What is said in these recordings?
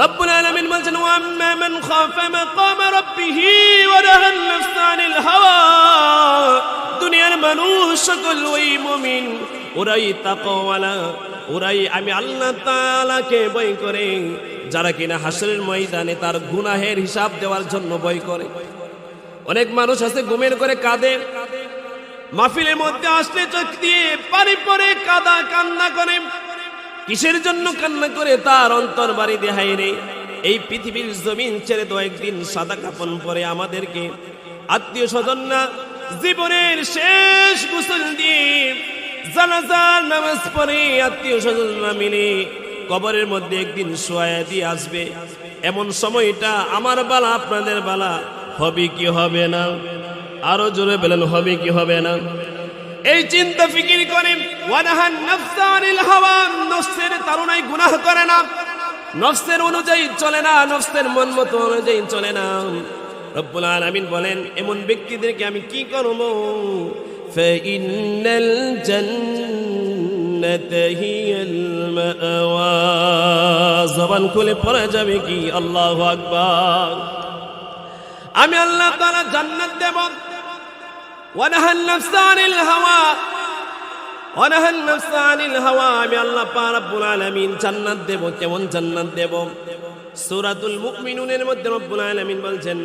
রব্বুল আলামিন বলছেন ওয়া আম্মা মান খাফা মাকাম রাব্বিহি ওয়া নাহান নাফসা আনিল হাওয়া। দুনিয়ার মানুষ সকল ওই মুমিন, ওরাই তাকওয়ালা, ওরাই আমি আল্লাহ তাআলাকে ভয় করে, যারা কিনা হাসরের ময়দানে তার গুনাহের হিসাব দেওয়ার জন্য ভয় করে। অনেক মানুষ আছে ঘুমের করে কাঁদে, মাহফিলের মধ্যে আসলে চোখ দিয়ে পানি পড়ে কান্না করে। কিসের জন্য কান্না করে? তার অন্তর বাড়ি দেহাই রে, এই পৃথিবীর জমিন ছেড়ে তো একদিন সাদা কাফন পরে আমাদেরকে আত্মীয় স্বজনরা জীবনের শেষ গোসল দিয়ে জানাজার নামাজ পড়ে আত্মীয় স্বজনরা মিলে কবরের মধ্যে একদিন শোয়া দিয়ে আসবে। এমন সময়টা আমার বালা আপনাদের বালা হবে কি হবে না? আরো জোরে বলেন, হবে কি হবে না? এই চিন্তা ফিকির করে ওয়ানাহান নাফসা আনিল হাওয়া, নফসের তাড়নায় গুনাহ করে না, নফসের অনুযায়ী চলে না, নফসের মন মতো অনুযায়ী চলে না। রব্বুল আলামিন বলেন এমন ব্যক্তিদেরকে আমি কি করব? ফাইন্নাল জান্নাতা হিয়াল মাওয়া। জবান খুলে পড়া যাবে কি আল্লাহু আকবার। আমি আল্লাহ তাআলা জান্নাত দেব। ওয়ানাহান নাফসা আনিল হাওয়া, ওয়ানাহান নাফসা আনিল হাওয়া, আমি আল্লাহ পাক রব্বুল আলামিন জান্নাত দেব। কেমন জান্নাত দেব? সূরাতুল মুমিনুনের মধ্যে রব্বুল আলামিন বলছেন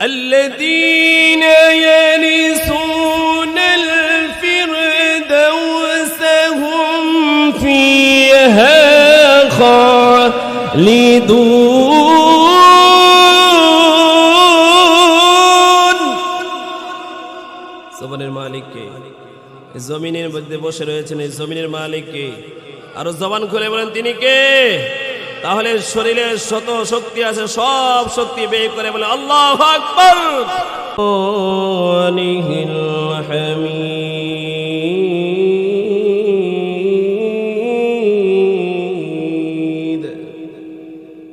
আল্লাযীনা ইয়ারিসুনাল ফিরদাউস হুম ফিহা খালিদুন। জমিনের মালিক কে? জমিনের মধ্যে বসে রয়েছেন এই জমিনের মালিক কে? আরো জবান খুলে বলেন তিনি কে? তাহলে শরীরে শত শক্তি আছে, সব শক্তি ব্যয় করে বলে আল্লাহু আকবার।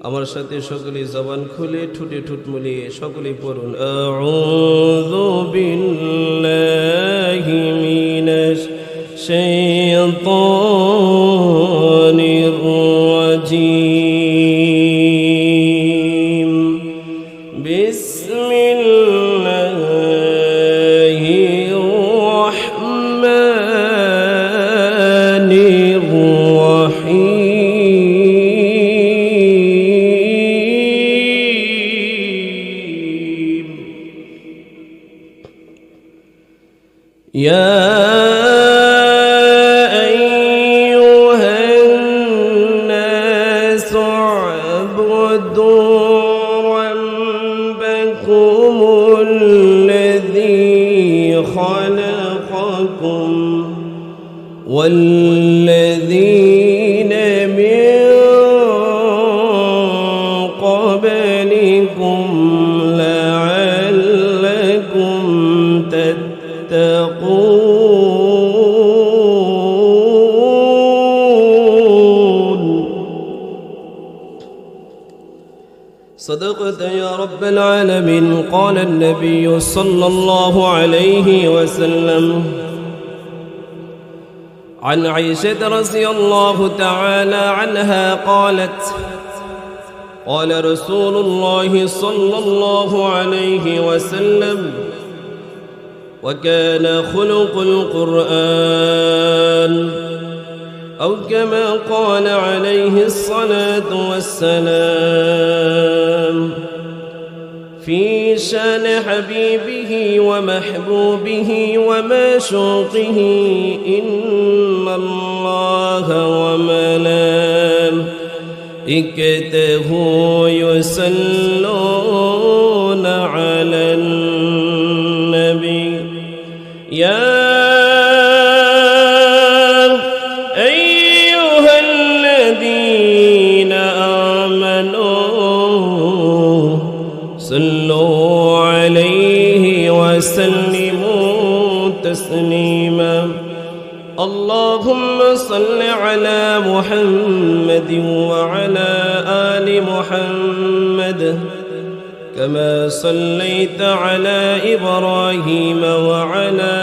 আমার সাথে সকলে জবান খুলে ঠুটে ঠুট মিলিয়ে সকলে পড়ুন আউযু বিল্লাহি মিনাশ শাইতানির রাজীম। বিসমিল্লাহির রাহমানির রাহিম। ইয়া والذين من قبلكم لعلكم تتقون. صدقت يا رب العالمين. قال النبي صلى الله عليه وسلم عن عائشة رضي الله تعالى عنها قالت قال رسول الله صلى الله عليه وسلم وكان خلق القرآن أو كما قال عليه الصلاة والسلام في شان حبيبه ومحبوبه ومعشوقه إن الله وملائكته يصلون على النبي يا أيها الذين آمنوا صلوا عليه وسلموا تسليما. اللهم صل على محمد وعلى آل محمد كما صليت على إبراهيم وعلى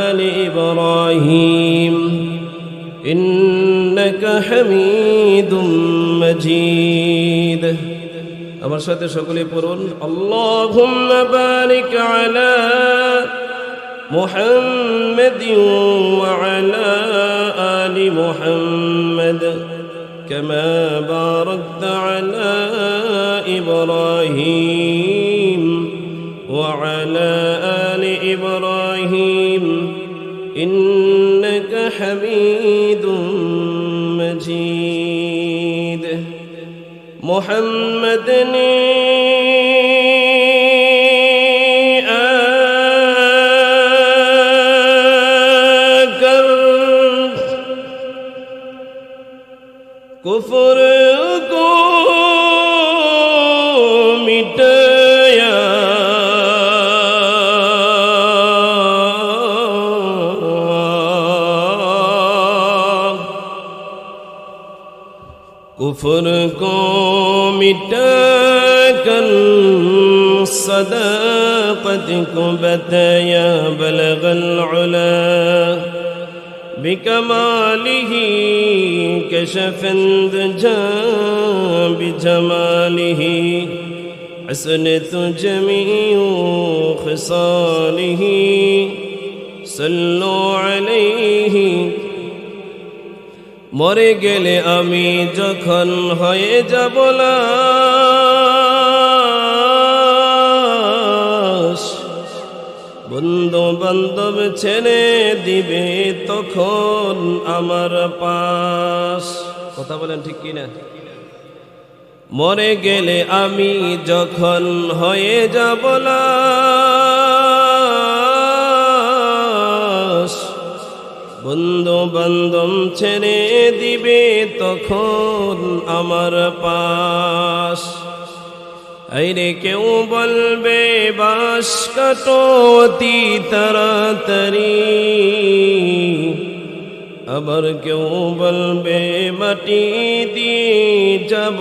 آل إبراهيم إنك حميد مجيد. আমার সাথে সকলে পড়ুন, আল্লাহুম্মা বারিক আলা মুহাম্মাদিন ওয়া আলা আলি মুহাম্মাদ কামা বারাকতা আলা ইব্রাহিম ওয়া আলা আলি ইব্রাহিম ইন্নাকা হামিদুম মাজিদ। মুহাম্মাদান कुफर को मिटाया, कुफर को मिटाकर सदाकत को बताया, बलगल उला بكماله كشف الدجى بجماله حسنت جميع خصاله صلوا عليه। মরে গেলে আমি যখন হয়ে যাব লাশ, বন্ধু বান্ধব ছেড়ে দিবে তখন আমার পাশ। কথা বলেন ঠিক কিনা? মরে গেলে আমি যখন হয়ে যাব লাশ, বন্ধু বান্ধব ছেড়ে দিবে তখন আমার পাশ। আইরে কেউ বলবে বাস কাটো অতি তাড়াতাড়ি, আবার কেউ বলবে মাটি দিয়ে যাব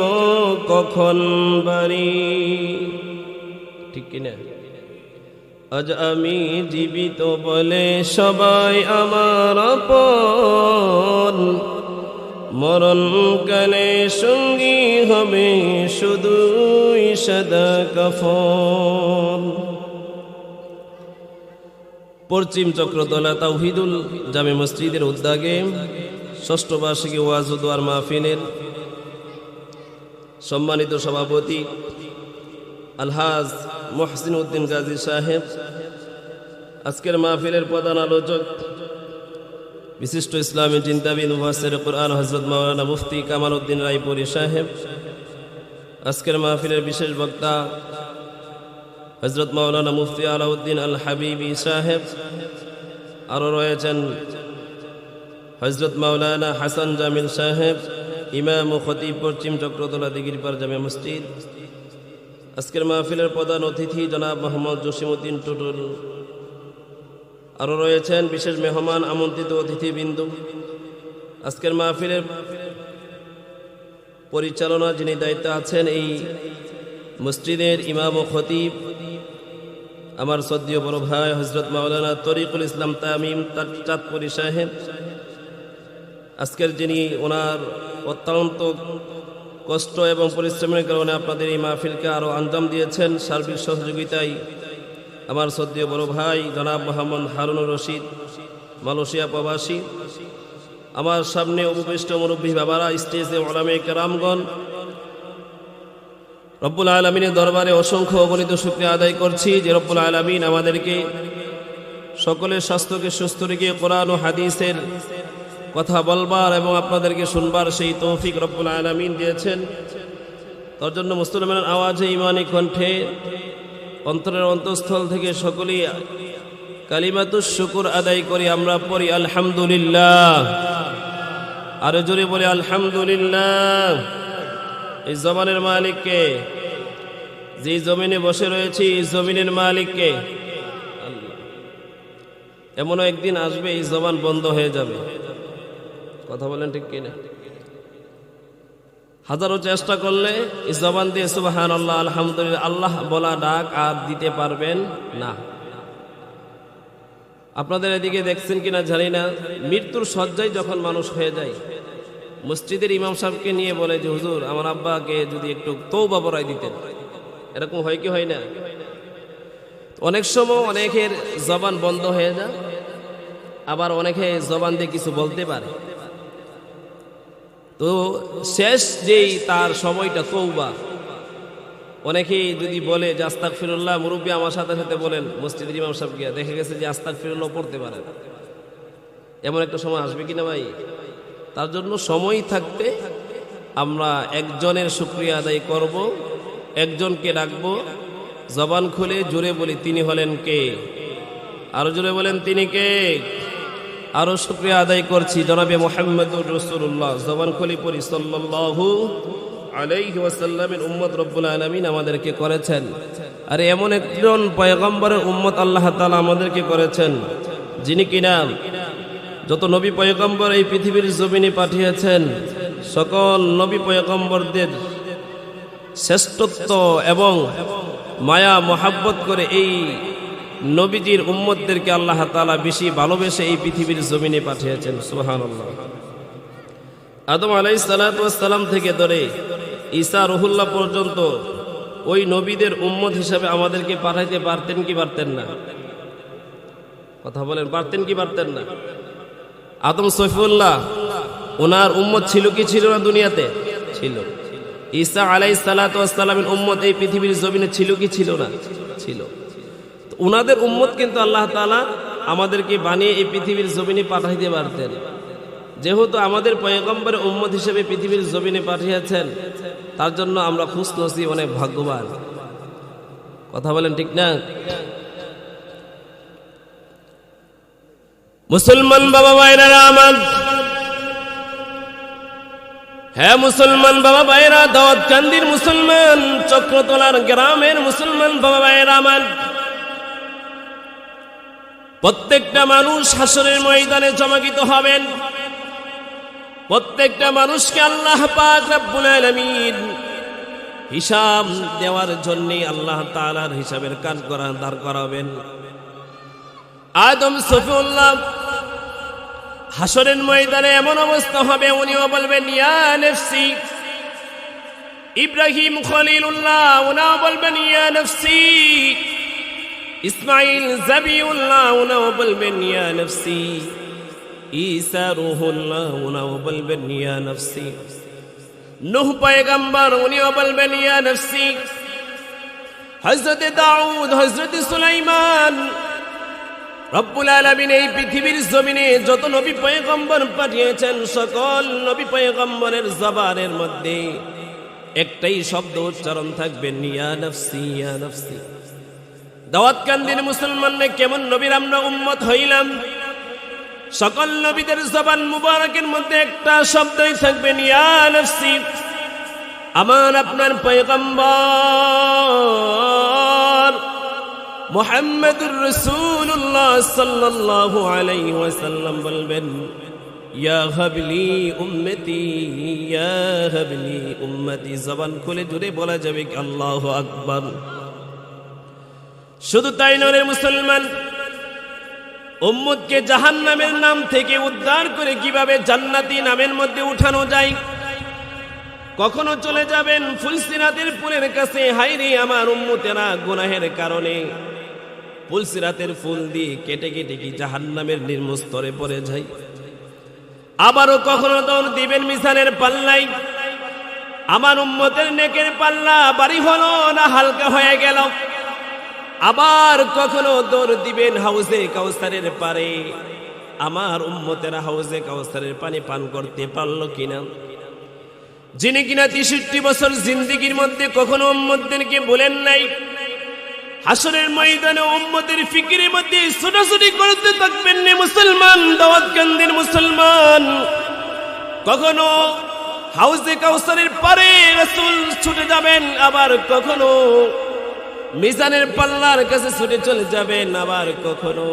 কখন বাড়ি। ঠিক কিনা? আজ আমি জীবিত বলে সবাই আমার আপন, মরণকালে সঙ্গী হবে শুধুই সাদা কাফন। পশ্চিম চক্রতলা তাওহিদুল জামে মসজিদের উদ্যোগে ষষ্ঠ বার্ষিকী ওয়াজ ও দোয়ার মাহফিলের সম্মানিত সভাপতি আলহাজ মহসিন উদ্দিন গাজী সাহেব, আজকের মাহফিলের প্রধান আলোচক বিশিষ্ট ইসলামী চিন্তাবিদ মুফাসসির কুরআন হযরত মাওলানা মুফতি কামাল উদ্দিন রায়পুরী সাহেব, আজকের মাহফিলের বিশেষ বক্তা হযরত মাওলানা মুফতি আলাউদ্দিন আল হাবিবি সাহেব, আরও রয়েছেন হযরত মাওলানা হাসান জামিল সাহেব, ইমাম ও খতিব পশ্চিম চক্রতলা দিগিরপাড় জামে মসজিদ। আজকের মাহফিলের প্রধান অতিথি জনাব মোহাম্মদ জসিমউদ্দিন টুটুল, আরও রয়েছেন বিশেষ মেহমান আমন্ত্রিত অতিথিবৃন্দু। আজকের মাহফিলের পরিচালনা যিনি দায়িত্বে আছেন এই মসজিদের ইমাম ও খতিব আমার শ্রদ্ধেয় বড় ভাই হযরত মাওলানা তরিকুল ইসলাম তামিম চাঁদপুরী সাহেব। আজকের যিনি ওনার অত্যন্ত কষ্ট এবং পরিশ্রমের কারণে আপনাদের এই মাহফিলকে আরও আঞ্জাম দিয়েছেন, সার্বিক সহযোগিতায় আমার শ্রদ্ধেয় বড় ভাই জনাব মোহাম্মদ হারুনুর রশিদ, মালয়েশিয়া প্রবাসী। আমার সামনে উপবিষ্ট মুরব্বী বাবারা, স্টেজে উলামায়ে কেরামগণ, রব্বুল আলামিনের দরবারে অসংখ্য অগণিত শুকরিয়া আদায় করছি যে রব্বুল আলামিন আমাদেরকে সকলের স্বাস্থ্যকে সুস্থ রেখে কোরআন ও হাদিসের কথা বলবার এবং আপনাদেরকে শুনবার সেই তৌফিক রব্বুল আলামিন দিয়েছেন। তার জন্য মুসলমানের আওয়াজে ইমানি কণ্ঠে অন্তরের অন্তঃস্থল থেকে সকলেই কালিমাতুশ শুকর আদায় করি। আমরা পড়ি আলহামদুলিল্লাহ, আরো জোরে বলি আলহামদুলিল্লাহ। এই জবানের মালিককে, যে জমিনে বসে রয়েছি এই জমিনের মালিককে, আল্লাহ। এমনও একদিন আসবে এই জবান বন্ধ হয়ে যাবে। কথা বলেন ঠিক কিনা? হাজারো চেষ্টা করলে এই জবান দিয়ে সুবহানাল্লাহ আলহামদুলিল্লাহ আল্লাহ বলা ডাক আর দিতে পারবেন না। আপনাদের এদিকে দেখছেন কিনা জানি না, মৃত্যুর শয্যায় যখন মানুষ হয়ে যায়, মসজিদের ইমাম সাহেবকে নিয়ে বলে যে হুজুর আমার আব্বাকে যদি একটু তওবা পড়াই দিতেন। এরকম হয় কি হয় না? অনেক সময় অনেকের জবান বন্ধ হয়ে যায়, আবার অনেকে জবান দিয়ে কিছু বলতে পারে। তো শেষ যেই তার সময়টা তওবা, অনেকেই যদি বলে যে আস্তাগফিরুল্লাহ, মুরব্বী আমার সাথে সাথে বলেন মসজিদের ইমাম সাহেব গিয়া, দেখা গেছে যে আস্তাগফিরুল্লাহ পড়তে পারে। এমন একটা সময় আসবে কিনা ভাই? তার জন্য সময় থাকতে আমরা একজনের শুকরিয়া আদায় করব, একজনকে ডাকবো, জবান খুলে জোরে বলি তিনি হলেন কে? আরো জোরে বলেন তিনি কে? আরো শুকরিয়া আদায় করছি জনাবে মুহাম্মদুর রাসূলুল্লাহ। জবান খুলে পড়ি সাল্লাল্লাহু আলাইহি ওয়াসাল্লামের উম্মত রব্বুল আলামিন আমাদেরকে করেছেন। আর এমন একজন পয়গম্বরের উম্মত আল্লাহ তাআলা আমাদেরকে করেছেন, যিনি কিনা যত নবী পয়গম্বর এই পৃথিবীর জমিনে পাঠিয়েছেন, সকল নবী পয়গম্বরদের শ্রেষ্ঠত্ব এবং মায়া মহাব্বত করে এই নবীজির উম্মতদেরকে আল্লাহ তাআলা বেশি ভালোবেসে এই পৃথিবীর জমিনে পাঠিয়েছেন। সুবহানাল্লাহ। আদম আলাইহিস সালাতু ওয়াস সালাম থেকে ধরে ঈসা রুহুল্লাহ পর্যন্ত ওই নবীদের উম্মত হিসাবে আমাদেরকে পাঠাইতে পারতেন কি পারতেন না? কথা বলেন, পারতেন কি পারতেন না? আদম সফিউল্লাহ ওনার উম্মত ছিল কি ছিল না? দুনিয়াতে ছিল। ঈসা আলাইহিস সালাতু ওয়াস সালামের উম্মত এই পৃথিবীর জমিনে ছিল কি ছিল না? ছিল। তো ওনাদের উম্মত কিন্তু আল্লাহ তাআলা আমাদেরকে বানিয়ে এই পৃথিবীর জমিনে পাঠাইতে পারতেন। যেহেতু আমাদের পয়গম্বরের উম্মত হিসেবে পৃথিবীর জমিনে পাঠিয়েছেন, তার জন্য আমরা খুশনসিব, অনেক ভাগ্যবান। কথা বলেন ঠিক না? মুসলমান বাবা ভাইরা আমার, হ্যাঁ মুসলমান বাবা ভাইরা, দাউদকান্দির মুসলমান, চক্রতলার গ্রামের মুসলমান বাবা ভাইরা আমার, প্রত্যেকটা মানুষ হাসরের ময়দানে জমাকৃত হবেন। প্রত্যেকটা মানুষকে আল্লাহ পাক রব্বুল আলামিন হিসাব দেওয়ার জন্য আল্লাহ তাআলার হিসাবের কাজ দাঁড় করাবেন। আদম সফিউল্লাহ হাসরের ময়দানে এমন অবস্থা হবে, উনিও বলবেন ইয়া নফসি। ইব্রাহিম খলিলুল্লাহ উনাও বলবেন ইয়া নফসি। ইসমাইল জাবিউল্লাহ উনাও বলবেন ইয়া নফসি। ঈসা রূহুল্লাহ উনাও বলবেন ইয়া নফসি। নূহ পয়গম্বর উনিও বলবেন ইয়া নফসি। হযরত দাউদ, হযরত সুলাইমান, রব্বুল আলামিন এই পৃথিবীর জমিনে যত নবী পয়গম্বর পাঠিয়েছেন, সকল নবী পয়গম্বরের জবানের মধ্যে একটাই শব্দ উচ্চারণ থাকবে, ইয়া নফসি ইয়া নফসি। দাউদকান্দির মুসলমানরা কেমন নবীর আমরা উম্মত হইলাম? সকল নবীদের জবান মুবারকের মধ্যে একটা শব্দই থাকবে, ইয়া নফসি। আমার আপনার পয়গম্বর মুহাম্মদুর রাসূলুল্লাহ সাল্লাল্লাহু আলাইহি ওয়াসাল্লাম বলবেন ইয়া হাবলি উম্মতি ইয়া হাবলি উম্মতি। জবান খুলে জুড়ে বলা যাবে আল্লাহু আকবার। শুধু তাই নয় মুসলমান, উম্মতকে জাহান্নামের নাম থেকে উদ্ধার করে কিভাবে জান্নাতি নামের মধ্যে উঠানো যায়। কখনো চলে যাবেন ফুলসিরাতের ফুলের কাছে, হায়রে আমার উম্মতেরা গুনাহের কারণে ফুলসিরাতের ফুল দিয়ে কেটে কেটে কি জাহান্নামের নিম্ন স্তরে পড়ে যায়। আবারও কখনো দৌড় দিবেন মিজানের পাল্লায়, আমার উম্মতের নেকের পাল্লা ভারী হলো না হালকা হয়ে গেল। আবার কখনো দৌড় দিবেন হাউজে কাউসারের পারে, আমার উম্মতেরা হাউজে কাউসারের পানি পান করতে পারলো কিনা। যিনি কিনা ৬৩ বছর জিন্দেগির মধ্যে কখনো উম্মতদেরকে বলেন নাই, হাসরের ময়দানে উম্মতের ফিকিরের মধ্যে ছোটাছুটি করতে থাকবেন না মুসলমান। দাউদকান্দির মুসলমান, কখনো হাউজে কাউসারের পারে রাসূল ছুটে যাবেন, আবার কখনো মিজানের পাল্লার কাছে ছুটে চলে যাবেন, আবার কখনো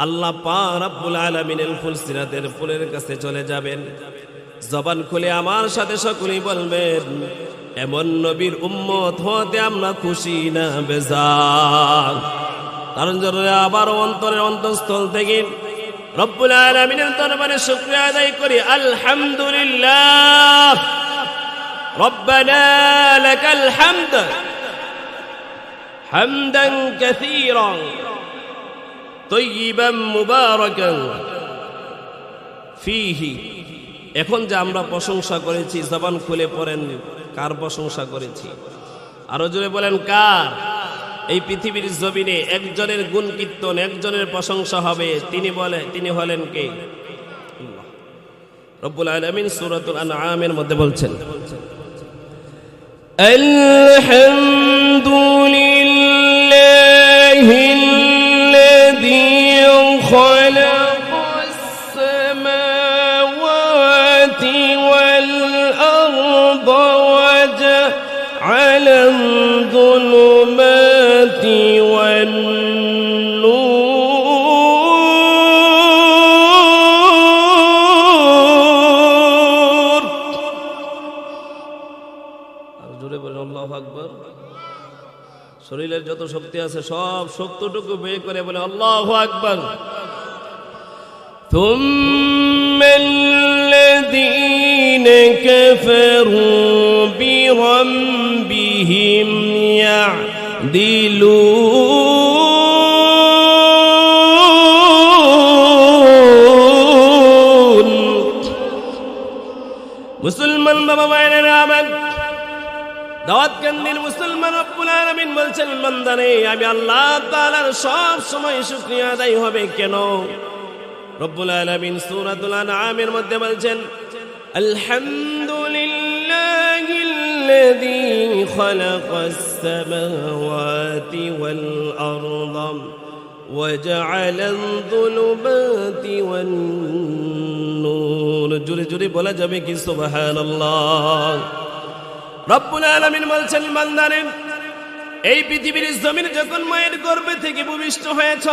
আল্লাহ পাক রব্বুল আলামিনের ফুলসিরাতের ফুলের কাছে চলে যাবেন। জবান খুলে আমার সাথে সকলেই বলবেন এমন নবীর উম্মত হতে আমরা খুশি না বেজার। কারণ জন্য আবার অন্তরের অন্তঃস্থল থেকে রব্বুল আলামিনের দরবারে শুকরিয়া আদায় করি, আলহামদুলিল্লাহ। রব্বানা লাকাল হামদ হামদান কাসীরান তাইয়িবান মুবারাকান ফীহি। এখন যে আমরা প্রশংসা করেছি, জবান খুলে পড়েন, কার প্রশংসা করেছি? আরো জোরে বলেন, কার? এই পৃথিবীর জমিনে একজনের গুণ কীর্তন, একজনের প্রশংসা হবে, তিনি হলেন কে? আল্লাহ রব্বুল আলামিন সূরাতুল আনআমের মধ্যে বলছেন, আলহামদুলিল্লাহিল্লাযী খালাকাস সামাওয়াতি ওয়াল আরদা ওয়াজআলা আয-যুলুমাতি ওয়ান নূর। আর জোরে বলেন আল্লাহু আকবার। শরীরের যত শক্তি আছে সব শক্তিটুকু বের করে বলে আল্লাহু আকবার। ثم الذين كفروا بربهم يعدلون। মুসলমান বাবা মায়েরা আমার দাওয়াত কেন্দ্রের মুসলমান, রব্বুল আলামিন বলছেন, বান্দারে আমি আল্লাহ তাআলার সব সময় শুকরিয়া আদায় হবে কেন? রব্বুল আলামিন সূরাতুল আনআমের মধ্যে বলছেন, আলহামদুলিল্লাহিল্লাযী খালাকাস সামাওয়াতি ওয়াল আরদা ওয়াজআলা আয-যুলুমাতি ওয়ান নূর। জোরে জোরে বলা যাবে কি সুবহানাল্লাহ? রব্বুল আলামিন বলছেন, বান্দারে এই পৃথিবীর জমিন যখন মায়ের গর্ভে থেকে ভূমিষ্ঠ হয়েছ,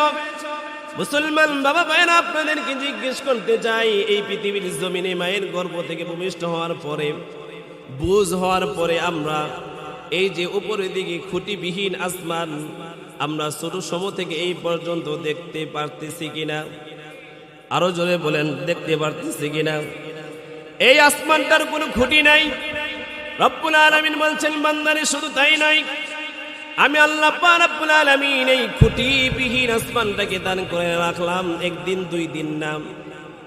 মুসলমান বাবা ভাইরা আপনাদেরকে জিজ্ঞেস করতে চাই, এই পৃথিবীর জমিনে মায়ের গর্ভ থেকে ভূমিষ্ঠ হওয়ার পরে, বুঝ হওয়ার পরে আমরা এই যে উপরের দিকে খুঁটিবিহীন আসমান আমরা ছোট সময় থেকে এই পর্যন্ত দেখতে পারতেছি কিনা? আরো জোরে বলেন, দেখতে পারতেছি কিনা? এই আসমানটার কোনো খুঁটি নাই। রব্বুল আলামিন বলছেন, বান্দারে শুধু তাই নয়, আমি আল্লাহ পাক রব্বুল আলামিন এই খুঁটিবিহীন আসমানটাকে দান করে রাখলাম একদিন দুই দিন না।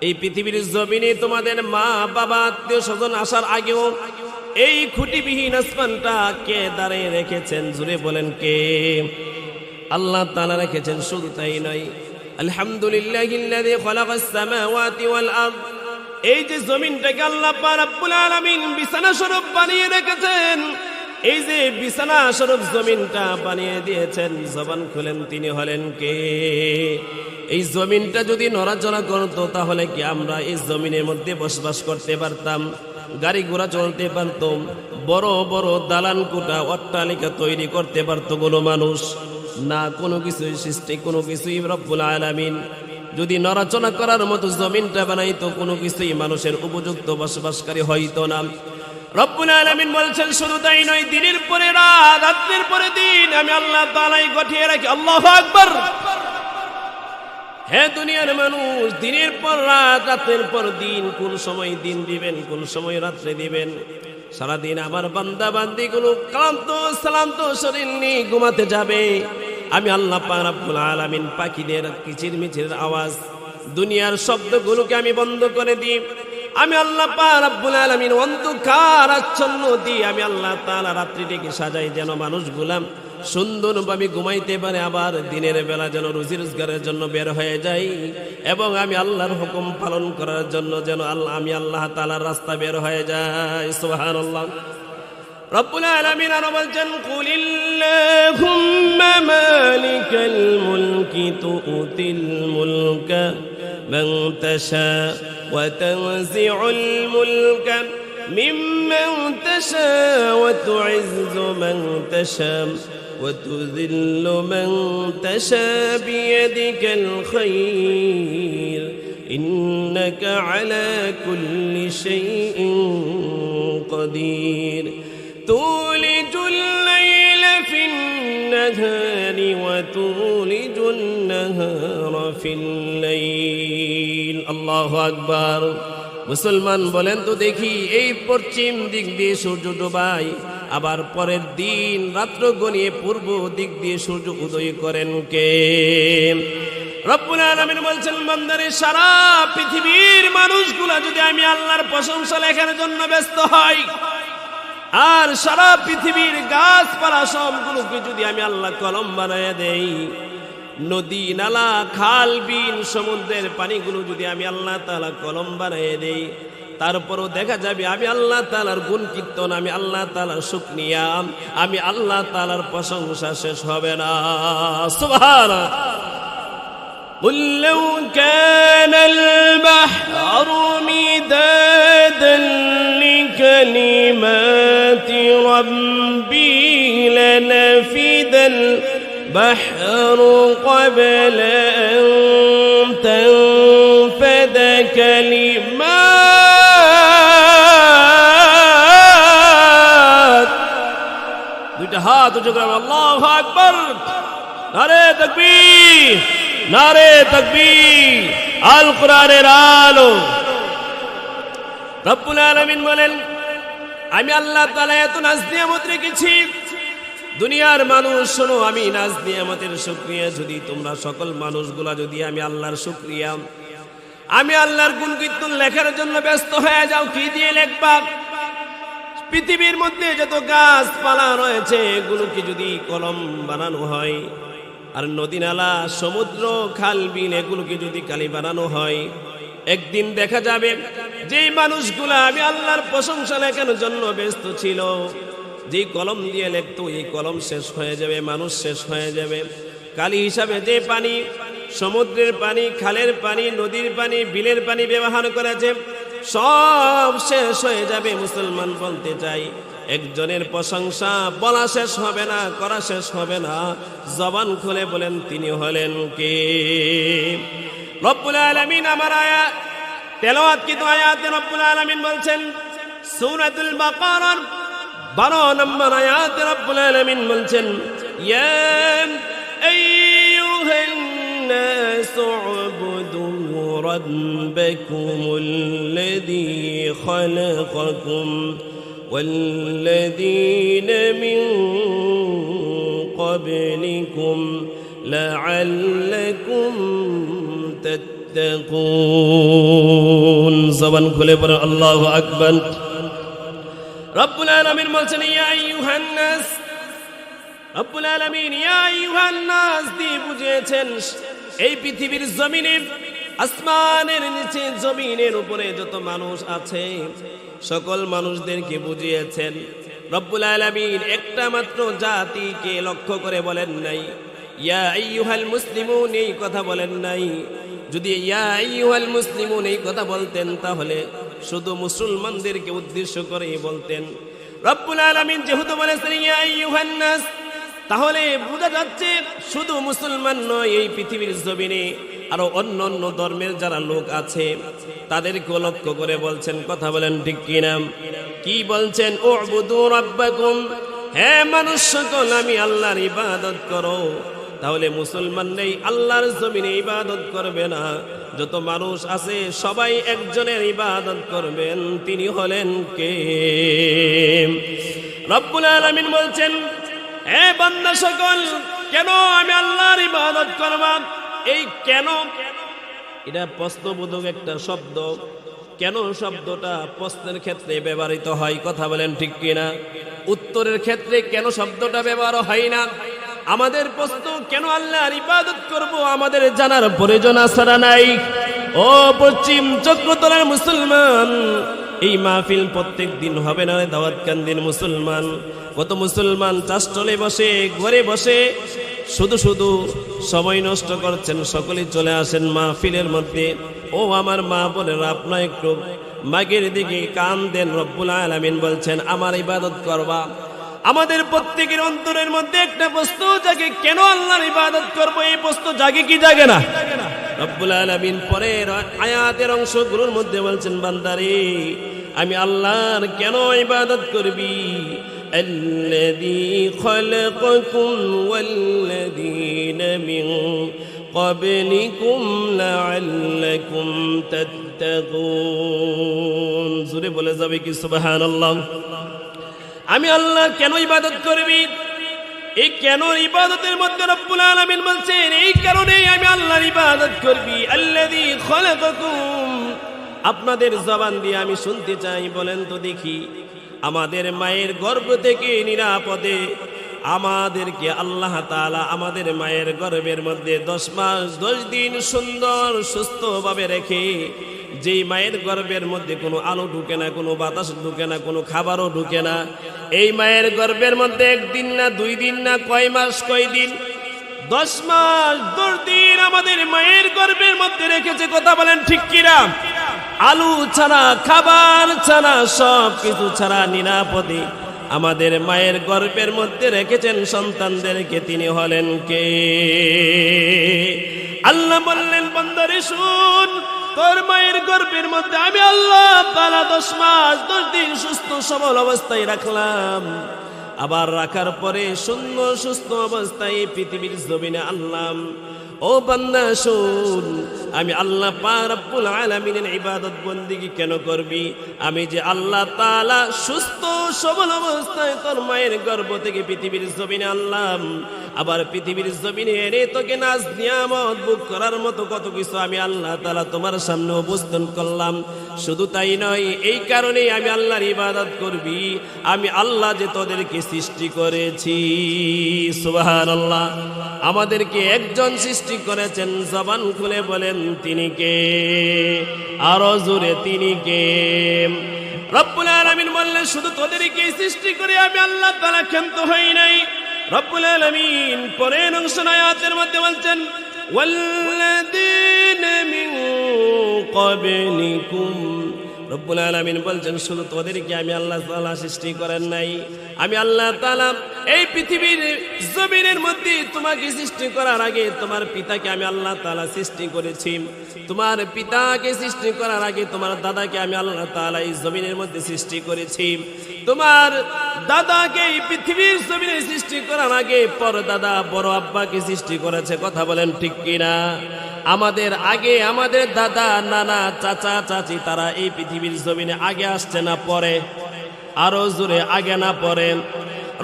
এই পৃথিবীর জমিনে তোমাদের মা বাবা আত্মীয় স্বজন আসার আগেও এই খুঁটিবিহীন আসমানটা কে দাঁড়িয়ে রেখেছেন? জুড়ে বলেন, কে? আল্লাহ তাআলা রেখেছেন। শুধু তাই নয়, আলহামদুলিল্লাহিল্লাযী খালাকাস সামাওয়াতি ওয়াল আরদ, এই যে জমিনটাকে আল্লাহ পাক রব্বুল আলামিন বিছানা স্বরূপ বানিয়ে রেখেছেন, এই যে বিছানা স্বরূপ জমিনটা বানিয়ে দিয়েছেন, জবান খুলেন, তিনি হলেন কে? এই জমিনটা যদি নড়াচড়া করতো তাহলে কি আমরা এই জমিনের মধ্যে বসবাস করতে পারতাম? গাড়ি ঘোড়া চলতে পারতাম? বড় বড় দালান কোঠা অট্টালিকা তৈরি করতে পারতো কোনো মানুষ? না, কোনো কিছুই সৃষ্টি, কোনো কিছুই রব্বুল আলামিন যদি নড়াচড়া করার মতো জমিনটা বানাইতো, কোনো কিছুই মানুষের উপযুক্ত বসবাসকারী হইতো না। রব্বুল আলামিন বলছেন, শুধু তাই নয়, দিনের পরে রাত, রাতের পরে দিন আমি আল্লাহ তাআলাই গঠিয়ে রাখি। আল্লাহু আকবার। হে দুনিয়ার মানুষ, দিনের পর রাত, রাতের পর দিন, কোন সময় দিন দিবেন, কোন সময় রাত্রে দিবেন। সারাদিন আমার বান্দা বান্দিগুলো ক্লান্ত শ্রান্ত শরীর নিয়ে ঘুমাতে যাবে, আমি আল্লাহ পাক রব্বুল আলামিন পাখিদের কিচিরমিচির আওয়াজ, দুনিয়ার শব্দগুলোকে আমি বন্ধ করে দিই। আমি আল্লাহ পাক রব্বুল আলামিন অন্ধকার আচ্ছন্ন দিই। আমি আল্লাহ তাআলা রাত্রিটিকে সাজাই যেন মানুষগুলা সুন্দরভাবে ঘুমাইতে পারে, আবার দিনের বেলা যেন রুজি রোজগারের জন্য বের হয়ে যায়, এবং আমি আল্লাহর হুকুম পালন করার জন্য যেন আমি আল্লাহ তাআলার রাস্তা বের হয়ে যাই। সুবহানাল্লাহ। রব্বুল আলামিন আরো বলছেন, কুলিল্লাহুম্মা মালিকাল মুলকি তুতিল মুলকা মান তাশা ওয়া তানজিউল মুলকা মিম্মান তাশা ওয়া তুইজ্জু মান তাশা ওয়া তুযিল্লু মান তাশা বিয়াদিকাল খায়র ইন্নাকা আলা কুল্লি শাইইন কাদির। تولج الليل في النهار وتولج النهار في الليل আল্লাহু আকবার। মুসলমান বলেন তো দেখি, এই পশ্চিম দিক দিয়ে সূর্য ডোবায়, আবার পরের দিন রাত্র গনিয়ে পূর্ব দিক দিয়ে সূর্য উদয় করেন কে? রব্বুল আলামিন বলছেন, বান্দারে সারা পৃথিবীর মানুষগুলা যদি আমি আল্লাহর প্রশংসা লেখার জন্য ব্যস্ত হই, আর সারা পৃথিবীর গাছপালা সবগুলোকে যদি আমি আল্লাহ কলম বানায় দেই, নদী নালা খাল বিল সমুদ্রের পানিগুলো যদি আমি আল্লাহ তাআলা কলম বানায় দেই, তারপরও দেখা যাবে আমি আল্লাহ তাআলার গুণ কীর্তন, আমি আল্লাহ তাআলার শুকরিয়া, আমি আল্লাহ তাআলার প্রশংসা শেষ হবে না। সুবহানাল্লাহ। قل لو كان البحر مدادا لكلمات ربي لنفد البحر قبل أن تنفد كلمات দুইটা হাত উঁচু করে আল্লাহু আকবার, নারে তাকবীর, নারে তাকবীর। আল কোরআনের আলো। রব্বুল আলামিন বলেন, আমি আল্লাহ তাআলা এত নাজ নিয়ামত রেখেছি, দুনিয়ার মানুষ শোনো, আমি নাজ নিয়ামতের শুকরিয়া যদি তোমরা সকল মানুষগুলা যদি আমি আল্লাহর শুকরিয়া, আমি আল্লাহর গুণ কীর্তন লেখার জন্য ব্যস্ত হয়ে যাও, কি দিয়ে লেখবা? পৃথিবীর মধ্যে যত গাছপালা রয়েছে এগুলোকে যদি কলম বানানো হয়, আর নদী নালা সমুদ্র খাল বিল এগুলোকে যদি কালি বানানো হয়, একদিন দেখা যাবে যেই মানুষগুলা আমি আল্লাহর প্রশংসা লেখার জন্য ব্যস্ত ছিল, যেই কলম দিয়ে লেখতো এই কলম শেষ হয়ে যাবে, মানুষ শেষ হয়ে যাবে। কালি হিসাবে যে পানি, সমুদ্রের পানি, খালের পানি, নদীর পানি, বিলের পানি ব্যবহার করেছে সব শেষ হয়ে যাবে। মুসলমান বলতে চাই, একজনের প্রশংসা বলা শেষ হবে না, করা শেষ হবে না। জবান খুলে বলেন তিনি হলেন কে? রব্বুল আলামিন। আমার আয়াত তেলাওয়াত কিন্তু আয়াতে রব্বুল আলামিন বলছেন, সূরাতুল বাকারার 12 নম্বর আয়াতে রব্বুল আলামিন বলছেন, ইয়া আইয়ুহান নাসু উবুদু রাব্বাকুমুল্লাযী খালাকাকুম والذين من قبلكم لعلكم تتقون। জবান খুলে পড়ো আল্লাহু আকবার। রব্বুল আলামিন বলছেন, ইয়া আইয়ুহান নাস, রব্বুল আলামিন ইয়া আইয়ুহান নাস দিয়ে বুঝিয়েছেন এই পৃথিবীর জমিনে, আসমানের নিচে জমিনের উপরে যত মানুষ আছে সকল মানুষদেরকে বুঝিয়েছেন। রব্বুল আলামিন একটা মাত্র জাতিকে লক্ষ্য করে বলেন নাই ইয়া আইয়ুহাল মুসলিমুন, এই কথা বলেন নাই। যদি ইয়া আইয়ুহাল মুসলিমুন এই কথা বলতেন তাহলে শুধু মুসলমানদেরকে উদ্দেশ্য করে বলতেন। রব্বুল আলামিন যেহেতু বলেছেন ইয়া আইয়ুহান নাস, তাহলে বোঝা যাচ্ছে শুধু মুসলমান নয়, এই পৃথিবীর জমিনে আরো অন্য অন্য ধর্মের যারা লোক আছে তাদেরকে লক্ষ্য করে বলছেন। কথা বলেন ঠিক কিনা? কি বলছেন? উবুদু রাব্বাকুম, হে মানুষ সকল আমি আল্লাহর ইবাদত করো। তাহলে মুসলমান নেই আল্লাহর জমিনে ইবাদত করবে না, যত মানুষ আছে সবাই একজনের ইবাদত করবেন, তিনি হলেন কে? রব্বুল আলামিন বলছেন, হে বান্দা সকল, কেন আমি আল্লাহর ইবাদত করব? এই কেন, এটা প্রশ্নবোধক একটা শব্দ। কেন শব্দটা প্রশ্নের ক্ষেত্রে ব্যবহৃত হয়, কথা বলেন ঠিক কিনা? উত্তরের ক্ষেত্রে কেন শব্দটা ব্যবহার হয় না? আমাদের প্রশ্ন কেন আল্লাহর ইবাদত করব আমাদের জানার প্রয়োজন আসরা নাই। ও পশ্চিম চক্রতলার মুসলমান, এই মাহফিল প্রত্যেক দিন হবে না, দাওয়াত কান্দির মুসলমান। কত মুসলমান চাষটলে বসে, ঘরে বসে শুধু শুধু সময় নষ্ট করছেন। সকলে চলে আসেন মাহফিলের মধ্যে। ও আমার মা বোনেরা, আপনার একটু মাগের দিকে কান দেন। রব্বুল আলামিন বলছেন আমার ইবাদত করবা। আমাদের প্রত্যেকের অন্তরের মধ্যে একটা প্রশ্ন জাগে, কেন আল্লাহর ইবাদত করব? এই প্রশ্ন জাগে কি জাগে না? রব্বুল আলামিন পরের আয়াতের অংশগুলোর মধ্যে বলছেন, বান্দারে আমি আল্লাহর কেন ইবাদত করবি? الذي خلقكم والذين من قبلكم لعلكم تتقون জোরে বলে যাবে কি সুবহানাল্লাহ। আমি আল্লাহর কেন ইবাদত করবি, এই কেন ইবাদতের মধ্যে রব্বুল আলামিন বলছেন এই কারণেই আমি আল্লাহর ইবাদত করবি। আল্লাযী খলাকাকুম, আপনাদের জবান দিয়ে আমি শুনতে চাই, বলেন তো দেখি, আমাদের মায়ের গর্ভ থেকে নিরাপদে আমাদেরকে আল্লাহ তাআলা আমাদের মায়ের গর্ভের মধ্যে 10 মাস 10 দিন সুন্দর সুস্থভাবে রেখে, যেই মায়ের গর্ভের মধ্যে কোনো আলো ঢুকে না, কোনো বাতাস ঢুকে না, কোনো খাবারও ঢুকে না, এই মায়ের গর্ভের মধ্যে 1 দিন না 2 দিন না কয় মাস কয় দিন, 10 মাস 10 দিন আমাদের মায়ের গর্ভের মধ্যে রেখেছে। কথা বলেন ঠিক কিনা? আলু ছাড়া, খাবার ছাড়া, সব কিছু ছাড়া নিরাপদে আমাদের মায়ের গর্ভের মধ্যে রেখেছেন সন্তানদেরকে। তিনি হলেন কে? আল্লাহ বললেন, বান্দারে শুন, তোর মায়ের গর্ভের মধ্যে আমি আল্লাহ তাআলা 10 মাস 10 দিন সুস্থ সবল অবস্থায় রাখলাম। আবার রাখার পরে সুন্দর সুস্থ অবস্থায় পৃথিবীর জমিনে আনলাম। ও বান্দা শুন, আমি আল্লাহ পাক রব্বুল আলামিনের ইবাদত বন্দেগী কেন করবি? আমি যে আল্লাহ তাআলা সুস্থ সবল অবস্থায় তোর মায়ের গর্ভ থেকে পৃথিবীর জমিনে আনলাম। আবার পৃথিবীর জমিনে এনে তোকে নাজ নিয়ামত ভোগ করার মতো কত কিছু আমি আল্লাহ তাআলা তোমার সামনে উপস্থাপন করলাম। শুধু তাই নয়, এই কারণেই আমি আল্লাহর ইবাদত করবি। আমি আল্লাহ যে তোদেরকে সৃষ্টি করেছি। সুবহানাল্লাহ। আমাদেরকে একজন সৃষ্টি করেছেন, জবান খুলে বলেন তিনি কে? আরো জোরে তিনি কে? রব্বুল আলামিন বললেন, শুধু তোদেরকে সৃষ্টি করে আমি আল্লাহ তাআলা ক্ষান্ত হই নাই। রব্বুল আলামিন পরের অংশ আয়াতের মধ্যে বলছেন, ওয়াল্লাযীনা মিন ক্বাবলিকুম, রব্বুল আলামিন বলছেন শুধু তোদেরকে আমি আল্লাহ তাআলা সৃষ্টি করেন নাই, আমি আল্লাহ তাআলা এই পৃথিবীর জমিনের মধ্যে তোমাকে সৃষ্টি করার আগে তোমার পিতাকে আমি আল্লাহ তাআলা সৃষ্টি করেছি। তোমার পিতাকে সৃষ্টি করার আগে তোমার দাদাকে আমি আল্লাহ তাআলা এই জমিনের মধ্যে সৃষ্টি করেছি। তোমার দাদাকে এই পৃথিবীর জমিনে সৃষ্টি করার আগে পর দাদা বড় আব্বাকে সৃষ্টি করেছে। কথা বলেন ঠিক কিনা? আমাদের আগে আমাদের দাদা নানা চাচা চাচি তারা এই পৃথিবীর জমিনে আগে আসছে না পরে? আরো জোরে, আগে না পরে?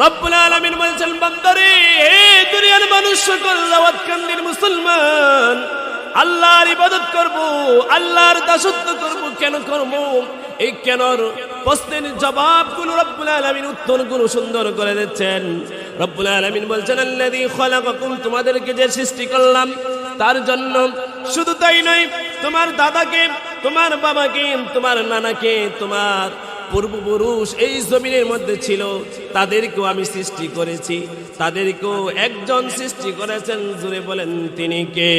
রব্বুল আলামিন বলছেন, বান্দারে, হে দুনিয়ার মানুষ সকল, দাওয়াতকান্দির মুসলমান, আল্লাহর ইবাদত করব, আল্লাহর দাসত্ব করব। কেন করব? এই কেনর প্রশ্নের জবাবগুলো রব্বুল আলামিন উত্তরগুলো সুন্দর করে দিচ্ছেন। রব্বুল আলামিন বলছেন, আল্লাযী খলাকাকুম, তোমাদেরকে যে সৃষ্টি করলাম তার জন্য। শুধু তাই নয়, তোমার দাদাকে, তোমার বাবাকে, তোমার নানাকে, তোমার পূর্বপুরুষ এই জমিনের মধ্যে ছিল, তাদেরকেও আমি সৃষ্টি করেছি। তাদেরকেও একজন সৃষ্টি করেছেন। জোরে বলেন তিনি কে?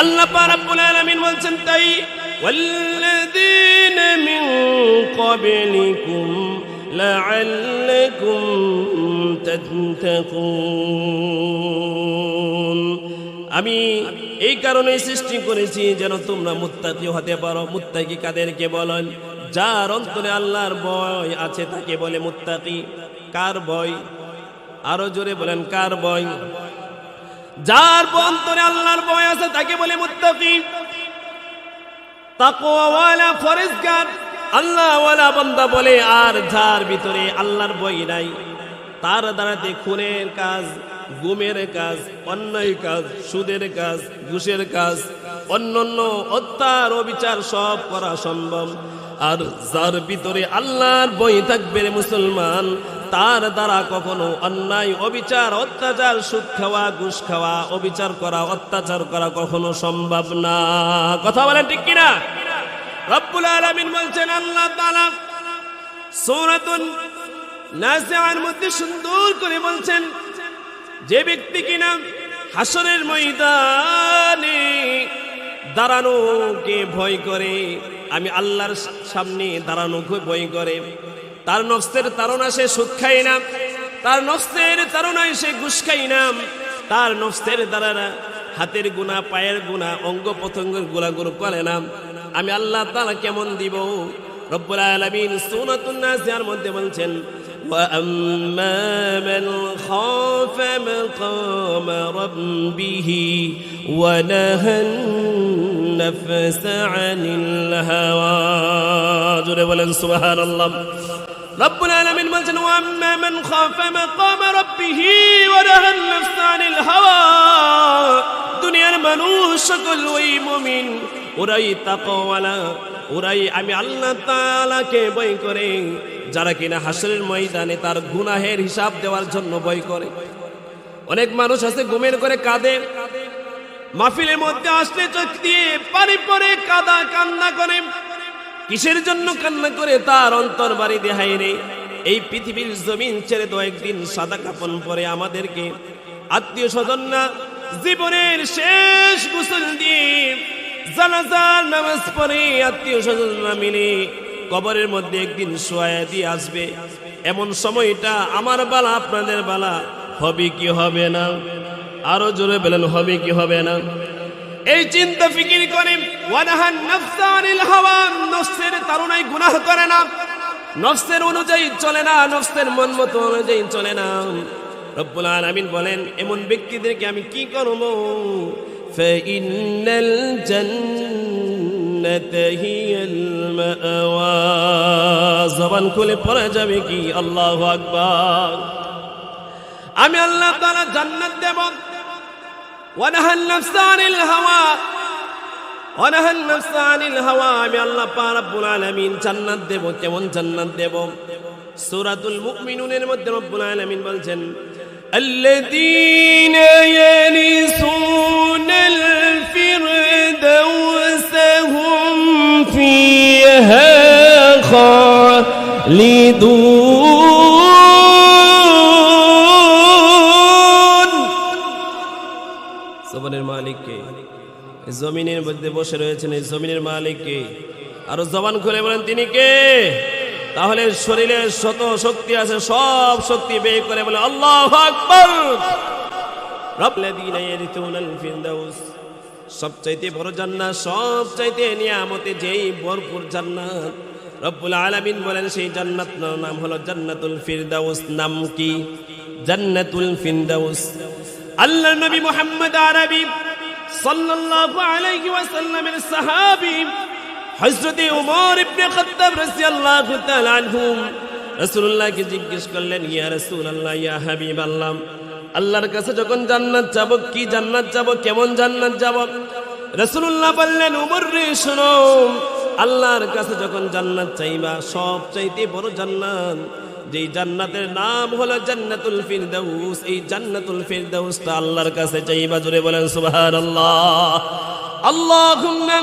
আল্লাহ পাক রব্বুল আলামিন বলছেন, তাই ওয়াল্লাযীনা মিন ক্বাবলিকুম লাআল্লাকুম তাত্তাকুন, আমি এই কারণে সৃষ্টি করেছি যেন তোমরা মুত্তাকি হতে পারো। মুত্তাকি কাদেরকে বলেন? যার অন্তরে আল্লাহর ভয় আছে তাকে বলে মুত্তাকি। কার ভয়? আরো জোরে বলেন, কার ভয়? যার অন্তরে আল্লাহর ভয় আছে তাকে বলে মুত্তাকি। তাকওয়াওয়ালা, ফরেজগার, আল্লাহওয়ালা বান্দা বলে। আর যার ভিতরে আল্লাহর ভয় নাই, তার দ্বারাতে খুনের কাজ, গুমের কাজ, অন্যায় কাজ, সুদের কাজ, ঘুষের কাজ, অন্যান্য হত্যার অবিচার সব করা সম্ভব। আর যার ভিতরে আল্লাহর ভয় থাকবে রে মুসলমান, তার দ্বারা কখনো অন্যায়, অবিচার, অত্যাচার, সুদ খাওয়া, ঘুষ খাওয়া, অবিচার করা, অত্যাচার করা কখনো সম্ভব না। কথা বলেন ঠিক কিনা? রব্বুল আলামিন বলছেন, আল্লাহ তাআলা সূরাতুন নাজিআর মধ্যে সুন্দর করে বলছেন, যে ব্যক্তি কিনা হাসরের ময়দানে দাঁড়ানোকে ভয় করে, আমি আল্লাহর সামনে দাঁড়ানোকে ভয় করে, তার নফসের তাড়নায় সে সুদ খায় না, তার নফসের তাড়নায় সে ঘুষ খায় না, তার নফসের দ্বারা হাতের গুনাহ, পায়ের গুনাহ, অঙ্গ প্রত্যঙ্গের গুনাহগুলো করে না, আমি আল্লাহ তাআলা কেমন দিব? রব্বুল আলামিন সূরাতুন নাসিয়ার মধ্যে বলছেন ওয়া আম্মা মান খাফা মাকাম রাব্বিহি ওয়া নাহান নাফসা আনিল হাওয়া। জোরে বলেন সুবহানাল্লাহ। রব্বুল আলামিন বলছেন ওয়া আম্মা মান খাফা মাকাম রাব্বিহি ওয়া নাহান নাফসা আনিল হাওয়া। দুনিয়ার মানুষ সকল ওই মুমিন, ওরাই তাকওয়ালা, ওরাই আমি আল্লাহ তাআলাকে ভয় করে, যারা কিনা হাসরের ময়দানে তার গুনাহের হিসাব দেওয়ার জন্য ভয় করে। অনেক মানুষ আছে ঘুমের করে কাঁদে, মাহফিলের মধ্যে আসলে চোখ দিয়ে পানি পড়ে কান্না করে। কিসের জন্য কান্না করে? তার অন্তর বাড়ি দেহাই রে, এই পৃথিবীর জমিন ছেড়ে তো একদিন সাদা কাফন পরে আমাদেরকে আত্মীয় স্বজনরা জীবনের শেষ গোসল দিয়ে জানাজার নামাজ পড়ে আত্মীয় স্বজনরা মিলে কবরের মধ্যে একদিন শোয়া দিয়ে আসবে। এমন সময়টা আমার বালা আপনাদের বালা হবে কি হবে না? আরো জোরে বলেন, হবে কি হবে না? এই চিন্তা ফিকির করে ওয়ানাহান নাফসা আনিল হাওয়া, নফসের তাড়নায় গুনাহ করে না, নফসের অনুযায়ী চলে না, নফসের মন মতো অনুযায়ী চলে না। রব্বুল আলামিন বলেন এমন ব্যক্তিদেরকে আমি কি করব? ফাইন্নাল জান্নাতা হিয়াল মাওয়া। জবান খুলে পড়া যাবে কি আল্লাহু আকবার। আমি আল্লাহ তাআলা জান্নাত দেব। ওয়ানাহান নাফসা আনিল হাওয়া, ওয়ানাহান নাফসা আনিল হাওয়া, আমি আল্লাহ পাক রব্বুল আলামিন জান্নাত দেব। কেমন জান্নাত দেব? সূরাতুল মুমিনুনের মধ্যে রব্বুল আলামিন বলছেন الذين يرثون الفردوس هم فيها خالدون। জমিনের মালিক কে? জমিনের মধ্যে বসে রয়েছেন এই জমিনের মালিক কে? আরো জবান খুলে বলেন তিনি কে? তাহলে শরীরে শত শক্তি আছে, সব শক্তি ব্যয় করে বলে আল্লাহু আকবার। রাব্বুল্লাযীনা ইয়ারিথুনাল ফিরদাউস, সবচাইতে বড় জান্নাত, সবচাইতে নিয়ামতে যেই ভরপুর জান্নাত। রব্বুল আলামিন বলেন সেই জান্নাতের নাম হলো জান্নাতুল ফিরদাউস। নাম কি? জান্নাতুল ফিরদাউস। আল্লাহর নবী মুহাম্মদ আরবি সাল্লাল্লাহু আলাইহি ওয়াসাল্লামের সাহাবী হযরত ওমর ইবনে খাত্তাব রাদিয়াল্লাহু তাআলা আনহু রাসূলুল্লাহকে জিজ্ঞেস করলেন, ইয়া রাসূলুল্লাহ, ইয়া হাবিবাল্লাহ, আল্লাহর কাছে যখন জান্নাত যাব, কি জান্নাত যাব, কেমন জান্নাত যাব? রাসূলুল্লাহ বললেন, ওমর রে শোনো, আল্লাহর কাছে যখন জান্নাত চাইবা, সবচাইতে বড় জান্নাত, যেই জান্নাতের নাম হলো জান্নাতুল ফিরদাউস, এই জান্নাতুল ফিরদাউসটা আল্লাহর কাছে চাইবা। জোরে বলেন সুবহানাল্লাহ। আল্লাহুম্মা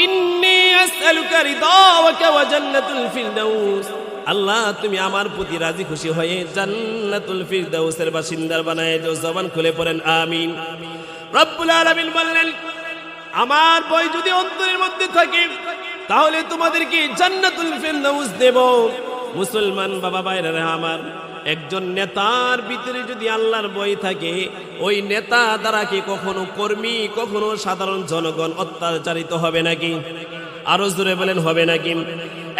ইন্নী আসআলুকা রিদাওয়াকা ওয়া জান্নাতুল ফিরদাউস। আল্লাহ তুমি আমার প্রতি রাজি খুশি হয়ে জান্নাতুল ফিরদাউসের বাসিন্দার বানায় দাও। জবান খুলে পড়েন আমিন। রব্বুল আলামিন বললেন, আমার ভয় যদি অন্তরের মধ্যে থাকে তাহলে তোমাদেরকে জান্নাতুল ফিরদাউস দেব। মুসলমান বাবা ভাইরা আমার, একজন নেতার ভিতরে যদি আল্লাহর ভয় থাকে, ওই নেতা দ্বারা কি কখনো কর্মী, কখনো সাধারণ জনগণ অত্যাচারিত হবে নাকি? আরো জোরে বলেন, হবে নাকি?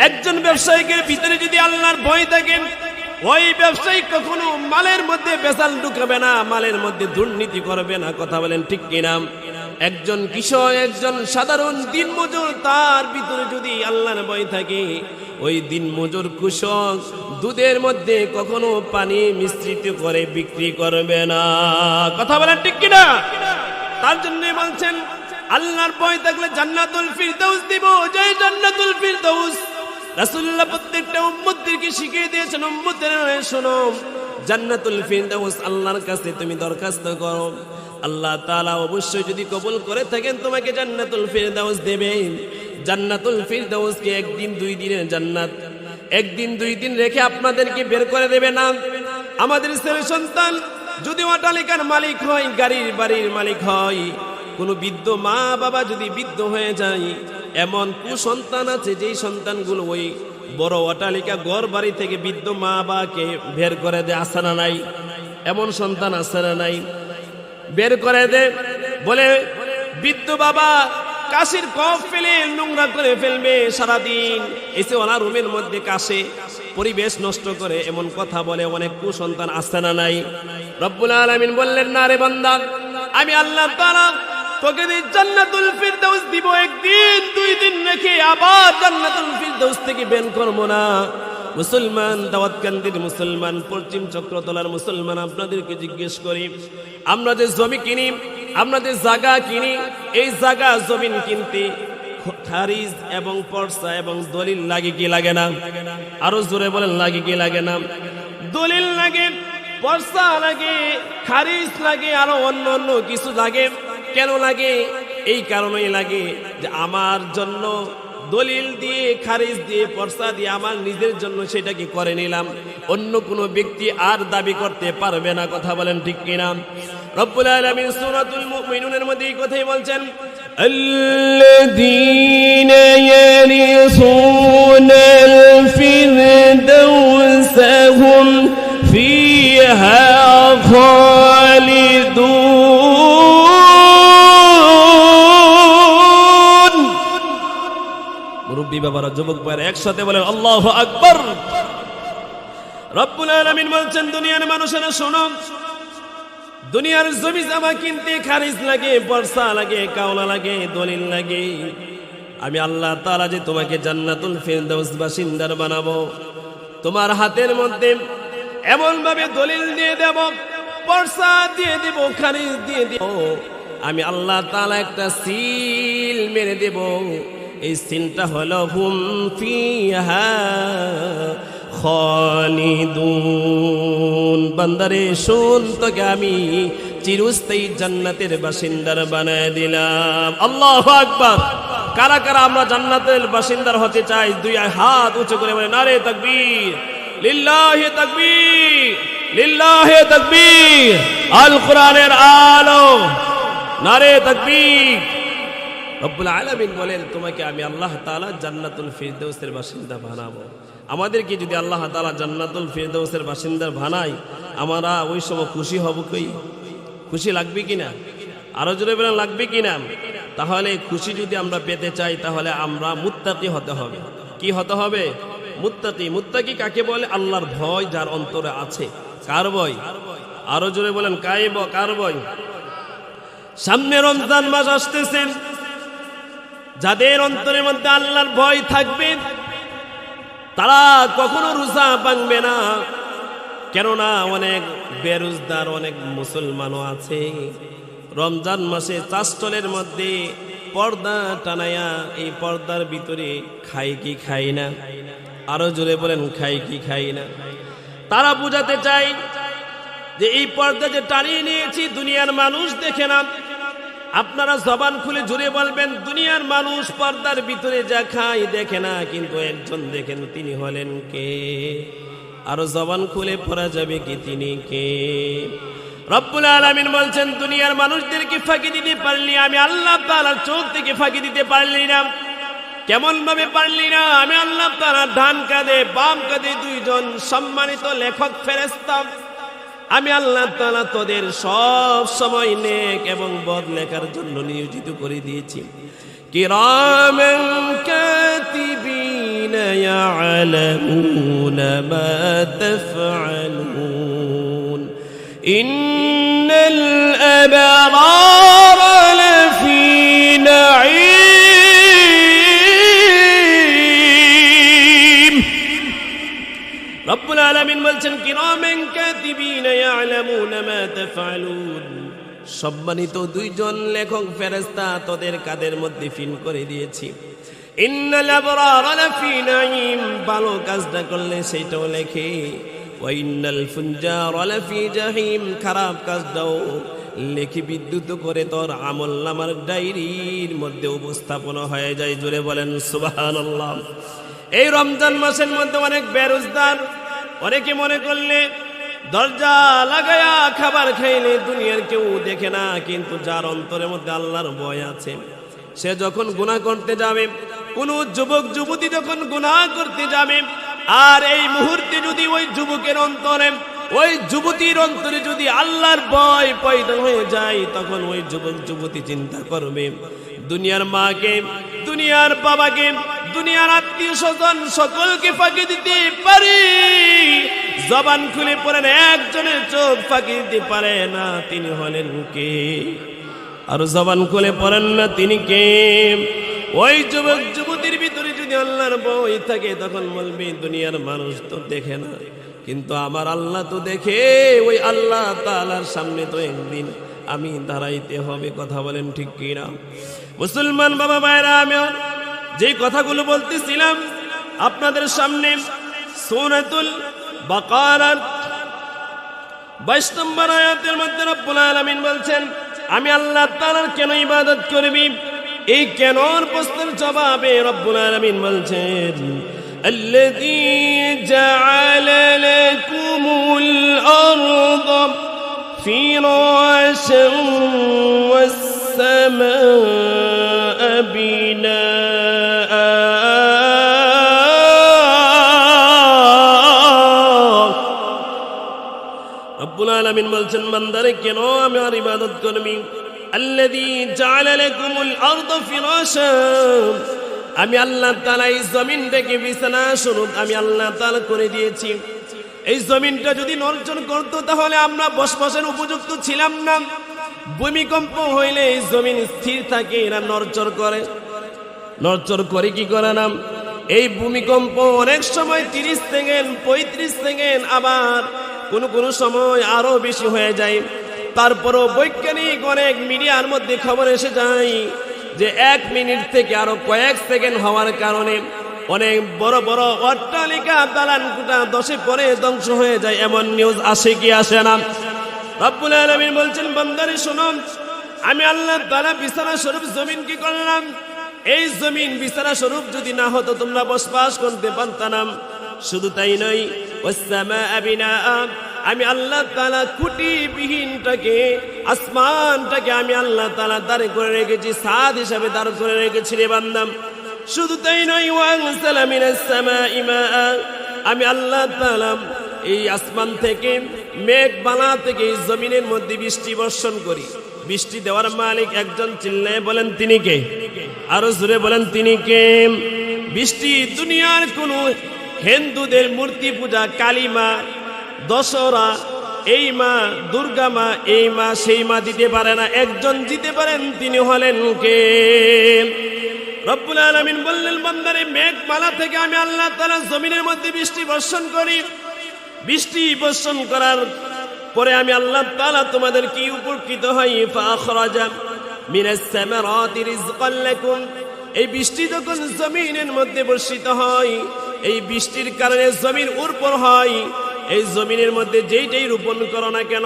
একজন ব্যবসায়ীর ভিতরে যদি আল্লাহর ভয় থাকে, ওই ব্যবসায়ী কখনো মালের মধ্যে বেজাল ঢুকাবে না, মালের মধ্যে দুর্নীতি করবে না। কথা বলেন ঠিক কিনা? একজন কৃষক, একজন সাধারণ দিনমজুর, তার ভিতরে যদি আল্লাহর ভয় থাকে, ওই দিনমজুর কৃষক দুধের মধ্যে কখনো পানি মিশ্রিত করে বিক্রি করবে না। কথা বলেন ঠিক কিনা? তার জন্য বলছেন আল্লাহর ভয় থাকলে জান্নাতুল ফিরদাউস দিব। যে জান্নাতুল ফিরদাউস রাসূলুল্লাহ প্রত্যেকটা উম্মতদেরকে শিখিয়ে দিয়েছেন, উম্মতেরা শোনো, জান্নাতুল ফিরদাউস আল্লাহর কাছে তুমি দরখাস্ত করো, আল্লাহ তাআলা অবশ্যই যদি কবুল করে থাকেন তোমাকে জান্নাতুল ফিরদাউস দেবেন। জান্নাতুল ফিরদাউসকে একদিন দুই দিনের জান্নাত, একদিন দুই দিন রেখে আপনাদেরকে বের করে দেবে না। আমাদের ছেলে সন্তান যদি অট্টালিকার মালিক হয়, গাড়ির বাড়ির মালিক হয়, কোনো বৃদ্ধ মা বাবা যদি বৃদ্ধ হয়ে যায়, এমন কুসন্তান আছে যেই সন্তানগুলো ওই বড় অট্টালিকা ঘর বাড়ি থেকে বৃদ্ধ মা বাবাকে বের করে দেয়। আছে না নাই? এমন সন্তান আছে না নাই? বের করে দে, বলে বৃদ্ধ বাবা কাশির কফ ফেলে নোংরা করে ফেলবে, সারাদিন এসে ওলা রুমের মধ্যে কাশে, পরিবেশ নষ্ট করে, এমন কথা বলে অনেক কুসন্তান আছে না নাই? রব্বুল আলামিন বললেন, না রে বান্দা, আমি আল্লাহ তাআলা তোকে জান্নাতুল ফিরদাউস দিব, একদিন দুই দিন রেখে আবার জান্নাতুল ফিরদাউস থেকে বের করব না। মুসলমান, দাওয়াতকান্দির মুসলমান, পশ্চিম চক্রতলার মুসলমান, আপনাদেরকে জিজ্ঞেস করি, আমরা যে জমি কিনি, আমরা যে জায়গা কিনি, এই জায়গা জমিন কিনতে খারিজ এবং পর্সা এবং দলিল লাগে কি লাগে না? আরো জোরে বলেন, লাগে কি লাগে না? দলিল লাগে, পর্সা লাগে, খারিজ লাগে, আরো অন্য অন্য কিছু লাগে। কেন লাগে? এই কারণেই লাগে যে আমার জন্য দলিল দিয়ে, খারিজ দিয়ে, পর্সা দিয়ে আমার নিজের জন্য সেটাকে করে নিলাম, অন্য কোনো ব্যক্তি আর দাবি করতে পারবে না। কথা বলেন ঠিক কিনা? রব্বুল আলামিন সূরাতুল মুমিনুনের মধ্যে এই কথাই বলছেন, আল্লাযীনা ইয়ারিসুনাল ফিরদাউস হুম ফিহা খালিদুন। মুরব্বি বাবারা, যুবক ভাইরা একসাথে বলেন আল্লাহু আকবার। রব্বুল আলামিন বলছেন, দুনিয়ার মানুষেরা শোনো, দুনিয়ার জমি জমা কিনতে খারিজ লাগে, পর্সা লাগে, কাওলা লাগে, দলিল লাগে। আমি আল্লাহ তাআলা যে তোমাকে জান্নাতুল ফিরদাউস বাসিন্দার বানাবো, তোমার হাতের মধ্যে এমন ভাবে দলিল দিয়ে দেব, পর্সা দিয়ে দেব, খারিজ দিয়ে দেব। আমি আল্লাহ তাআলা একটা সিল মেরে দেব। এই সিলটা হলো হুম ফিহা খালিদুন। বান্দারে শোন, তোকে আমি চিরস্থায়ী জান্নাতের বাসিন্দার বানায় দিলাম। আল্লাহু আকবার। কারা কারা আমরা জান্নাতের বাসিন্দার হতে চাই? দুই হাত উঁচু করে বলে নারে তাকবীর, লিল্লাহি তাকবীর, লিল্লাহি তাকবীর। আল কোরআনের আলো, নারে তাকবীর। রব্বুল আলামিন বলেন, তোমাকে আমি আল্লাহ তাআলা জান্নাতুল ফিরদাউসের বাসিন্দা বানাবো। আমাদেরকে যদি আল্লাহ তাআলা জান্নাতুল ফিরদাউসের বাসিন্দা বানায়, আমরা ওই সময় খুশি হব কি? খুশি লাগবে কিনা? আরো জোরে বলেন, লাগবে কিনা? তাহলে খুশি যদি আমরা পেতে চাই, তাহলে আমরা মুত্তাকি হতে হবে। কি হতে হবে? মুত্তাকি। মুত্তাকি কাকে বলে? আল্লাহর ভয় যার অন্তরে আছে। কার ভয়? আরো জোরে বলেন, কার ভয়? সামনে রমজান মাস আসতেছেন, যাদের অন্তরের মধ্যে আল্লাহর ভয় থাকবে, তারা কখনো রোজা ভাঙবে না। কেননা অনেক বেরোজগার, অনেক মুসলমানও আছে রমজান মাসে চাষটলের মধ্যে পর্দা টানায়া, এই পর্দার ভিতরে খাই কি খাই না? আরো জোরে বলেন, খাই কি খাই না? তারা বুঝাতে চায় যে এই পর্দা যে টানিয়ে নিয়েছি, দুনিয়ার মানুষ দেখে না। আপনারা জবান খুলে জুড়ে বলবেন, দুনিয়ার মানুষ পর্দার ভিতরে যা খায় দেখে না, কিন্তু একজন দেখেন, তিনি হলেন কে? আরো জবান খুলে পড়া যাবে কি, তিনি কে? রব্বুল আলামিন বলছেন, দুনিয়ার মানুষদেরকে ফাঁকি দিতে পারলি, আমি আল্লাহ তাআলার চোখ থেকে ফাঁকি দিতে পারলি না। কেমন ভাবে পারলি না? আমি আল্লাহ তাআলা ডান কাঁধে বাম কাঁধে দুইজন সম্মানিত লেখক ফেরেশতা, আমি আল্লাহ তাআলা তোদের সব সময় নেক এবং বদ লেখার জন্য নিয়োজিত করে দিয়েছি। কিরামান কাতিবিনা ইয়ালামুনা মা তাফআলুন ইন্নাল আবরারা লাফি নাঈম। রব্বুল আলামিন বলছেন, কিরামান কাতিবিনা ইয়ালামুনা মা তাফআলুন। সম্মানিত দুইজন লেখক ফেরেশতা তোদের কাদের মধ্যে ফিন করে দিয়েছি। ইন্নাল আবরারা লাফি নাঈম, ভালো কাজটা করলে সেটাও লেখে। ওয়া ইন্নাল ফুজ্জারা লাফি জাহিম, খারাপ কাজটাও লেখি বিদ্যুৎ করে তোর আমলনামার ডায়েরির মধ্যে উপস্থাপনা হয়ে যায়। জোরে বলেন সুবহানাল্লাহ। এই রমজান মাসের মধ্যে অনেক বেরোজগার, অনেকে মনে করলে দরজা লাগায়া খাবার খাইলে দুনিয়ার কেউ দেখে না, কিন্তু যার অন্তরের মধ্যে আল্লাহর ভয় আছে, সে যখন গুনাহ করতে যাবে, কোন যুবক যুবতী যখন গুনাহ করতে যাবে, আর এই মুহূর্তে যদি ওই যুবকের অন্তরে, ওই যুবতীর অন্তরে যদি আল্লাহর ভয় পয়দা হয়ে যায়, তখন ওই যুবক যুবতী চিন্তা করবে, দুনিয়ার মাকে দুনিয়ার বাবাকে, দুনিয়ার আত্মীয় স্বজন সকলকে ফাঁকি দিতে পারি, জবান খুলে পড়েন একজনের চোখ ফাঁকি দিতে পারে না, তিনি হলেন কে? আর জবান খুলে পড়েন না, তিনি কে? ওই যুবক যুবতীর ভিতরে যদি আল্লাহর ভয় থাকে তখন বলবি দুনিয়ার মানুষ তো দেখে না, কিন্তু আমার আল্লাহ তো দেখে। ওই আল্লাহ তাআলার সামনে তো একদিন আমি দাঁড়াইতে হবে। কথা বলেন ঠিক কিনা? মুসলমান বাবা ভাইরা, আমি যে কথাগুলো বলতেছিলাম আপনাদের সামনে, সূরাতুল বাকারার 22 নম্বর আয়াতের মধ্যে রব্বুল আলামিন বলছেন, আমি আল্লাহ তাআলার কেন ইবাদত করবি? এই কেনর প্রশ্নের জবাবে রব্বুল আলামিন বলছেন, আল্লাযী জাআলা লাকুমুল আরদা ফিরাশান ওয়াস সামাআ বিনাআ। রব্বুল আলামিন বলছেন, বান্দারে কেন আমার ইবাদত করবি? আল্লাযী জাআলা লাকুমুল আরদা ফিরাশান, আমি আল্লাহ তাআলা এই জমিনটাকে বিছানা স্বরূপ আমি আল্লাহ তাআলা করে দিয়েছি। এই জমিনটা যদি নড়চড় করতো তাহলে আমরা বসবাসের উপযুক্ত ছিলাম না। ভূমিকম্প হইলে এই জমিন স্থির থাকে, এরা নড়চড় করে। নড়চড় করে কি করে না? এই ভূমিকম্প অনেক সময় 30 সেকেন্ড 35 সেকেন্ড, আবার কোন সময় আরো বেশি হয়ে যায়। তারপরও বৈজ্ঞানিক অনেক মিডিয়ার মধ্যে খবর এসে যায় যে 1 মিনিট থেকে আরো কয়েক সেকেন্ড হওয়ার কারণে অনেক বড় বড় অট্টালিকা দালান কোঠা দশে পরে ধ্বংস হয়ে যায়। এমন নিউজ আসে কি আসে না? রব্বুল আলামিন বলছেন, বান্দারে শোনো, আমি আল্লাহ তাআলা বিছানা স্বরূপ জমিন কি করলাম? এই জমিন বিছানা স্বরূপ যদি না হতো তোমরা বসবাস করতে পারতাম না। শুধু তাই নয়, ওয়াস সামাআ বিনাআ, আমি আল্লাহ তাআলা খুঁটিবিহীনটাকে, আসমানটাকে আমি আল্লাহ তাআলা দাঁড় করে রেখেছি, ছাদ হিসাবে দাঁড় করে রেখেছি রে বান্দা। শুধু তাই নয়, ওয়ানসালা মিনাস সামাই মাআ, আমি আল্লাহ তাআলা এই আসমান থেকে মেঘবালা থেকে এই জমিনের মধ্যে বৃষ্টি বর্ষণ করি। বৃষ্টি দেওয়ার মালিক একজন, চিল্লায়ে বলেন তিনি কে? আরো জোরে বলেন তিনি কে? বৃষ্টি দুনিয়ার কোন হিন্দুদের মূর্তি পূজা, কালী মা, দশরা, এই মা, দুর্গা মা, এই মা সেই মা দিতে পারে না। একজন দিতে পারেন, তিনি হলেন কে? রব্বুল আলামিন বললেন, বান্দারে মেঘমালা থেকে আমি আল্লাহ তাআলা জমিনের মধ্যে বৃষ্টি বর্ষণ করি। বৃষ্টি বর্ষণ করার পরে আমি আল্লাহ তাআলা তোমাদের কি উপকৃত হই? ফাখরাজা মিনাস সামারাতি রিজকান লাকুম, এই বৃষ্টি যখন জমিনের মধ্যে বর্ষিত হয়, এই বৃষ্টির কারণে জমিন উর্বর হয়। এই জমিনের মধ্যে যেইটাই রোপণ করো না কেন,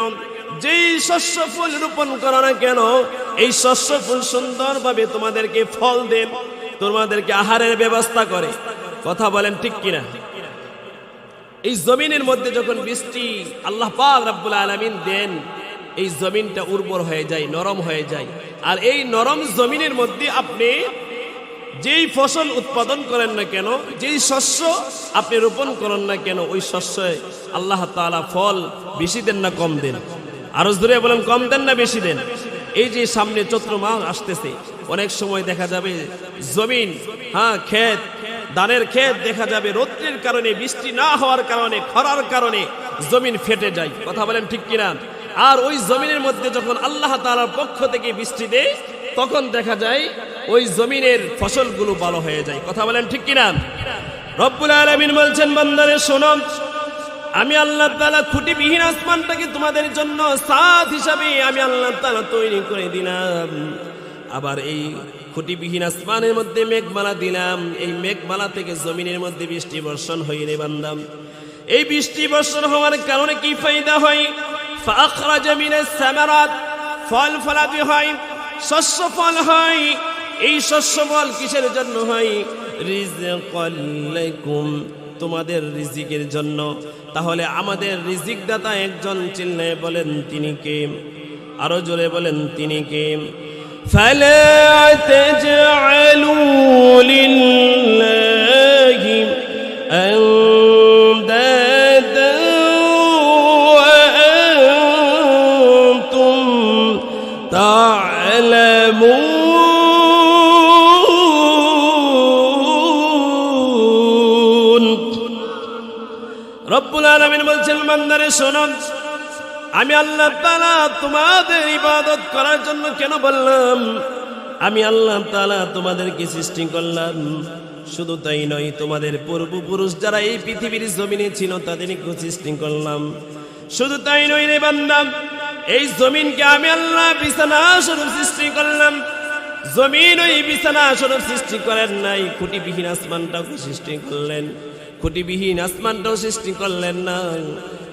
যেই শস্য ফুল রোপণ করো না কেন, এই শস্য ফুল সুন্দরভাবে তোমাদেরকে ফল দেন, তোমাদেরকে আহারের ব্যবস্থা করে। কথা বলেন ঠিক কিনা? এই জমিনের মধ্যে যখন বৃষ্টি আল্লাহ পাক রব্বুল আলামিন দেন, এই জমিনটা উর্বর হয়ে যায়, নরম হয়ে যায়। আর এই নরম জমিনের মধ্যে আপনি যেই ফসল উৎপাদন করেন না কেন, যেই শস্য আপনি রোপণ করেন না কেন, ওই শস্যে আল্লাহ তাআলা ফল বেশি দেন না কম দেন? আরো জোরে বলেন, কম দেন না বেশি দেন? এই যে সামনে চৈত্র মাস আসতেছে, অনেক সময় দেখা যাবে জমিন, ক্ষেত, ধানের ক্ষেত দেখা যাবে রৌদ্রের কারণে, বৃষ্টি না হওয়ার কারণে, খরার কারণে জমিন ফেটে যায়। কথা বলেন ঠিক কিনা? আর ওই জমিনের মধ্যে যখন আল্লাহ তাআলার পক্ষ থেকে বৃষ্টি দেয়, তখন দেখা যায় ওই জমিনের ফসলগুলো ভালো হয়ে যায়। কথা বলেন ঠিক কিনা? রব্বুল আলামিন বলছেন, বান্দারে শোনো, আমি আল্লাহ তাআলা খুঁটিবিহীন আসমানটাকে তোমাদের জন্য ছাদ হিসাবে আমি আল্লাহ তাআলা তৈরি করে দিলাম। আবার এই খুঁটিবিহীন আসমানের মধ্যে মেঘমালা দিলাম। এই মেঘমালা থেকে জমিনের মধ্যে বৃষ্টি বর্ষণ হয় রে বান্দা। এই বৃষ্টি বর্ষণ হওয়ার কারণে কি ফায়দা হয়? ফাখরাজা মিনাস সামারাত, ফল ফলাদি হয়, শস্য ফল হয়। এই শস্য ফল কিসের জন্য হয়? রিজকাল লাকুম, তোমাদের রিজিকের জন্য। তাহলে আমাদের রিজিক দাতা একজন, চিল্লায়ে বলেন তিনি কে? আরো জোরে বলেন তিনি কে? ফালা তাজআলু লিল্লাহি আনদাদা ওয়া আনতুম তা'লামুন। আলামিন বলছেন বান্দারে শোনো, আমি আল্লাহ তাআলা তোমাদের ইবাদত করার জন্য কেন বললাম? আমি আল্লাহ তাআলা তোমাদেরকে সৃষ্টি করলাম, শুধু তাই নয় তোমাদের পূর্বপুরুষ যারা এই পৃথিবীর জমিনে ছিল তাদেরকে সৃষ্টি করলাম। শুধু তাই নয় রে বান্দা, এই জমিনকে আমি আল্লাহ বিছানা স্বরূপ সৃষ্টি করলাম। জমিন ওই বিছানা স্বরূপ সৃষ্টি করেন নাই, খুঁটিবিহীন আসমানটাও সৃষ্টি করলেন, খুঁটিবিহীন আসমানটাও সৃষ্টি করলেন না।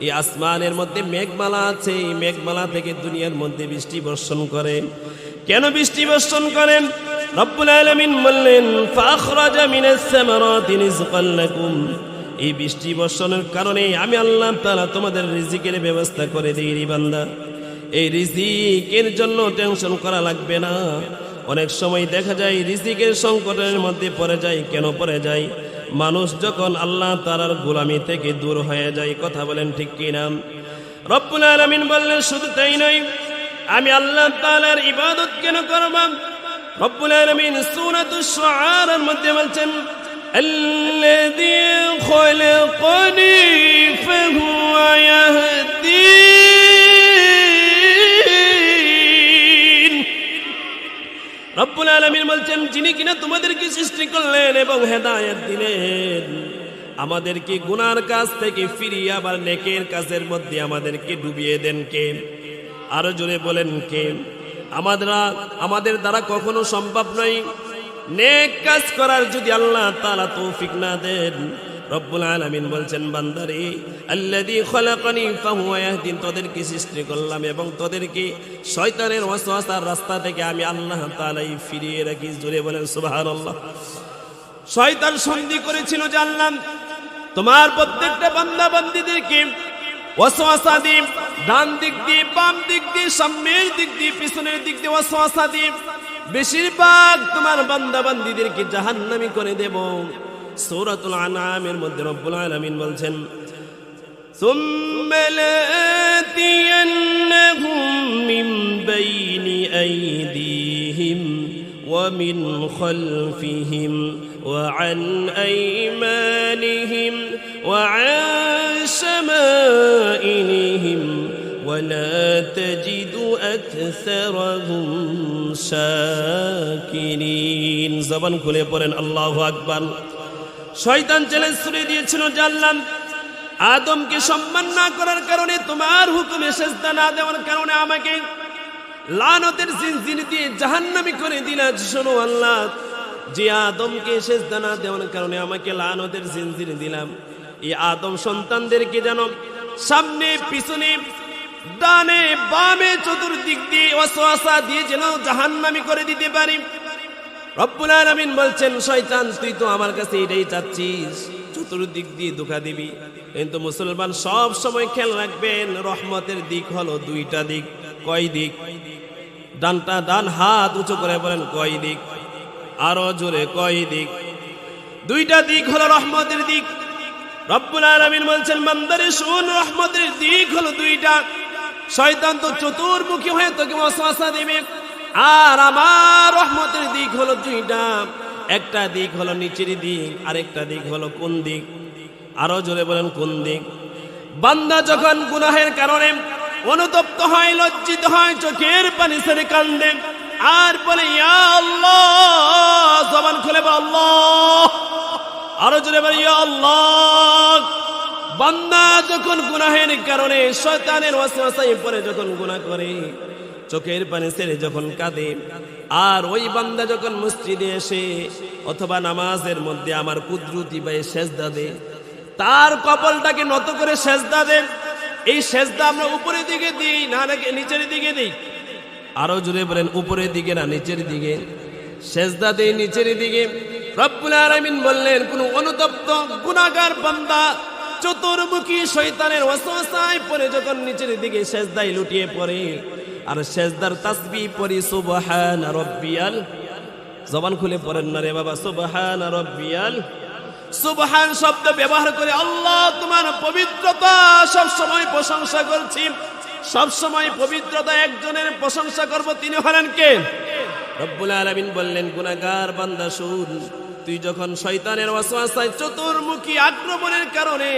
এই আসমানের মধ্যে মেঘমালা আছে, এই মেঘমালা থেকে দুনিয়ার মধ্যে বৃষ্টি বর্ষণ করে। কেন বৃষ্টি বর্ষণ করেন? রব্বুল আলামিন বললেন ফাখরাজা মিনাস সামারাতি রিজকান লাকুম। এই বৃষ্টি বর্ষণের কারণে আমি আল্লাহ তাআলা তোমাদের রিজিকের ব্যবস্থা করে দিই রে বান্দা। এই রিজিকের জন্য টেনশন করা লাগবে না। অনেক সময় দেখা যায় রিজিকের সংকটের মধ্যে পড়ে যায়। কেন পড়ে যায়? মানুষ যখন আল্লাহ তাআলার গোলামি থেকে দূর হয়ে যায়। কথা বলেন ঠিক কিনা? রব্বুল আলামিন বললেন শুধু তাই নয়, আমি আল্লাহ তাআলার ইবাদত কেন করব? রব্বুল আলামিন সূরাতুশ শুআরার মধ্যে বলছেন আল্লাযী খলাকানি ফাহুয়া ইয়াহদিন। রব্বুল আলামিন বলছেন যিনি কিনা তোমাদেরকে সৃষ্টি করলেন এবং হেদায়েত দিলেন, আমাদেরকে গুনার কাজ থেকে ফিরিয়ে আবার নেকের কাজের মধ্যে আমাদেরকে ডুবিয়ে দেন কে? আরো জোরে বলেন কে? আমাদের দ্বারা কখনো সম্ভব নয় নেক কাজ করার, যদি আল্লাহ তাআলা তৌফিক না দেন। রব্বুল আলামিন বলছেন বান্দারে আল্লাযী খলাকানি ফাহুয়া ইয়াহদিন, তোদেরকে সৃষ্টি করলাম এবং তোদেরকে শয়তানের ওয়াসওয়াসার রাস্তা থেকে আমি আল্লাহ তাআলাই ফিরিয়ে রাখি। জোরে বলেন সুবহানাল্লাহ। শয়তান সন্ধি করেছিল যে আল্লাহ তোমার প্রত্যেকটা বান্দা বান্দীদেরকে ওয়াসওয়াসা দিয়ে, ডান দিক দিয়ে, বাম দিক দিয়ে, সামনের দিক দিয়ে, পিছনের দিক দিয়ে ওয়াসওয়াসা দিয়ে বেশিরভাগ তোমার বান্দা বান্দীদেরকে জাহান্নামী করে দেব। সূরাতুল আনআমের মধ্যে রব্বুল আলামিন বলছেন সুম্মা লাতিয়ান্নাহুম মিন বাইনি আইদিহিম ওয়া মিন খালফিহিম ওয়া আন আইমানিহিম ওয়া আন শামাইলিহিম ولا تجد أكثرهم شاكرين। জবান খুলে পড়েন আল্লাহু আকবার। শয়তান চ্যালেঞ্জ ছুড়ে দিয়েছিল যে আল্লাহ আদমকে সম্মান না করার কারণে, তোমার হুকুমে সিজদা না দেওয়ার কারণে আমাকে লানতের জিনজির দিয়ে জাহান্নামী করে দিলা। শোনো আল্লাহ, যে আদমকে সিজদা না দেওয়ার কারণে আমাকে লানতের জিনজির দিলাম, এই আদম সন্তানদেরকে যেন সামনে পিছনে ডানে বামে চতুর্দিক দিয়ে ওয়াসওয়াসা দিয়ে যেন জাহান্নামী করে দিতে পারি। রব্বুল আলামিন বলছেন শয়তান তুই তো আমার কাছে এটাই চাচ্ছিস, চতুর্দিক দিয়ে ধোঁকা দিবি। কিন্তু মুসলমান সব সময় খেয়াল রাখবেন রহমতের দিক হলো দুইটা দিক। কয় দিক? ডান হাত উঁচু করে বলেন কয় দিক? আরো জোরে কয় দিক? দুইটা দিক হলো রহমতের দিক। রব্বুল আলামিন বলছেন বান্দারে শুন, রহমতের দিক হলো দুইটা। শয়তান তো চতুর্মুখী হয়ে তোকে ওয়াসওয়াসা দিবে, আর আমার রহমতের দিক হলো দুইটা। একটা দিক হলো নিচের দিক, আরেকটা দিক হলো কোন দিক? আরো জোরে বলেন কোন দিক? বান্দা যখন গুনাহের কারণে অনুতপ্ত হয়, লজ্জিত হয়, চোখের পানি ছেড়ে কান্দে আর বলে ইয়া আল্লাহ, জবান খুলে বলে আল্লাহ, আরো জোরে বলে ইয়া আল্লাহ। বান্দা যখন গুনাহের কারণে শয়তানের ওয়াসওয়াসায় পড়ে যখন গুনাহ করে, চোখের পানি ছেড়ে যখন কাঁদে, আর ওই বান্দা যখন মসজিদে এসে অথবা নামাজের মধ্যে আমার কুদরতি ভাই সেজদা দে, তার কপালটাকে নত করে সেজদা দে। এই সেজদা আমরা উপরের দিকে দিই না নাকি নিচের দিকে দিই? আরো জোরে বলেন উপরের দিকে না নিচের দিকে? সেজদা দেই নিচের দিকে। রব্বুল আলামিন বললেন কোন অনুতপ্ত গুনাহগার বান্দা চতুর্মুখী শয়তানের ওয়াসওয়াসায় পড়ে যখন নিচের দিকে সেজদায় লুটিয়ে পড়ে আর সেজদার তাসবিহ পড়ি সুবহান রাব্বিয়াল, জবান খুলে পড়েন না রে বাবা, সুবহান রাব্বিয়াল। সুবহান শব্দ ব্যবহার করে আল্লাহ তোমার পবিত্রতা সব সময় প্রশংসা করছি। সব সময় পবিত্রতা একজনের প্রশংসা করব, তিনি হলেন কে? রব্বুল আলামিন বললেন গুনাহগার বান্দা শুন, তুই যখন শয়তানের ওয়াসওয়াসায় চতুর্মুখী আক্রমণের কারণে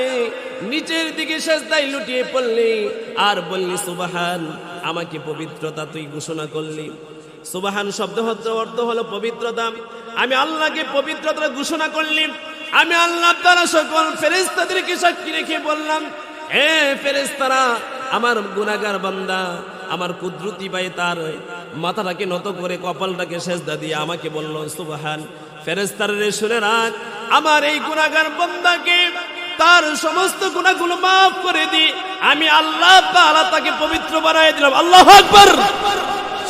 নিচের দিকে সিজদায় লুটিয়ে পড়লি আর বললি সুবহান, আমাকে পবিত্রতা তুই ঘোষণা করলি। সুবহান শব্দ অর্থ হলো পবিত্রতা। আমি আল্লাহকে পবিত্রতা ঘোষণা করলি। আমি আল্লাহ তাআলা সকল ফেরেশতাদেরকে সাক্ষী রেখে বললাম, হে ফেরেশতারা, আমার গুনাহগার বান্দা আমার কুদরতি পায়ে তার মাথাটাকে নত করে কপালটাকে সিজদা দিয়ে আমাকে বলল সুবহান। ফেরেশতারা শুনে রাখ, আমার এই গুনাহগার বান্দাকে তার সমস্ত গুনাহগুলো মাফ করে দি, আমি আল্লাহ তাআলা তাকে পবিত্র বানায় দিলাম। আল্লাহু আকবার।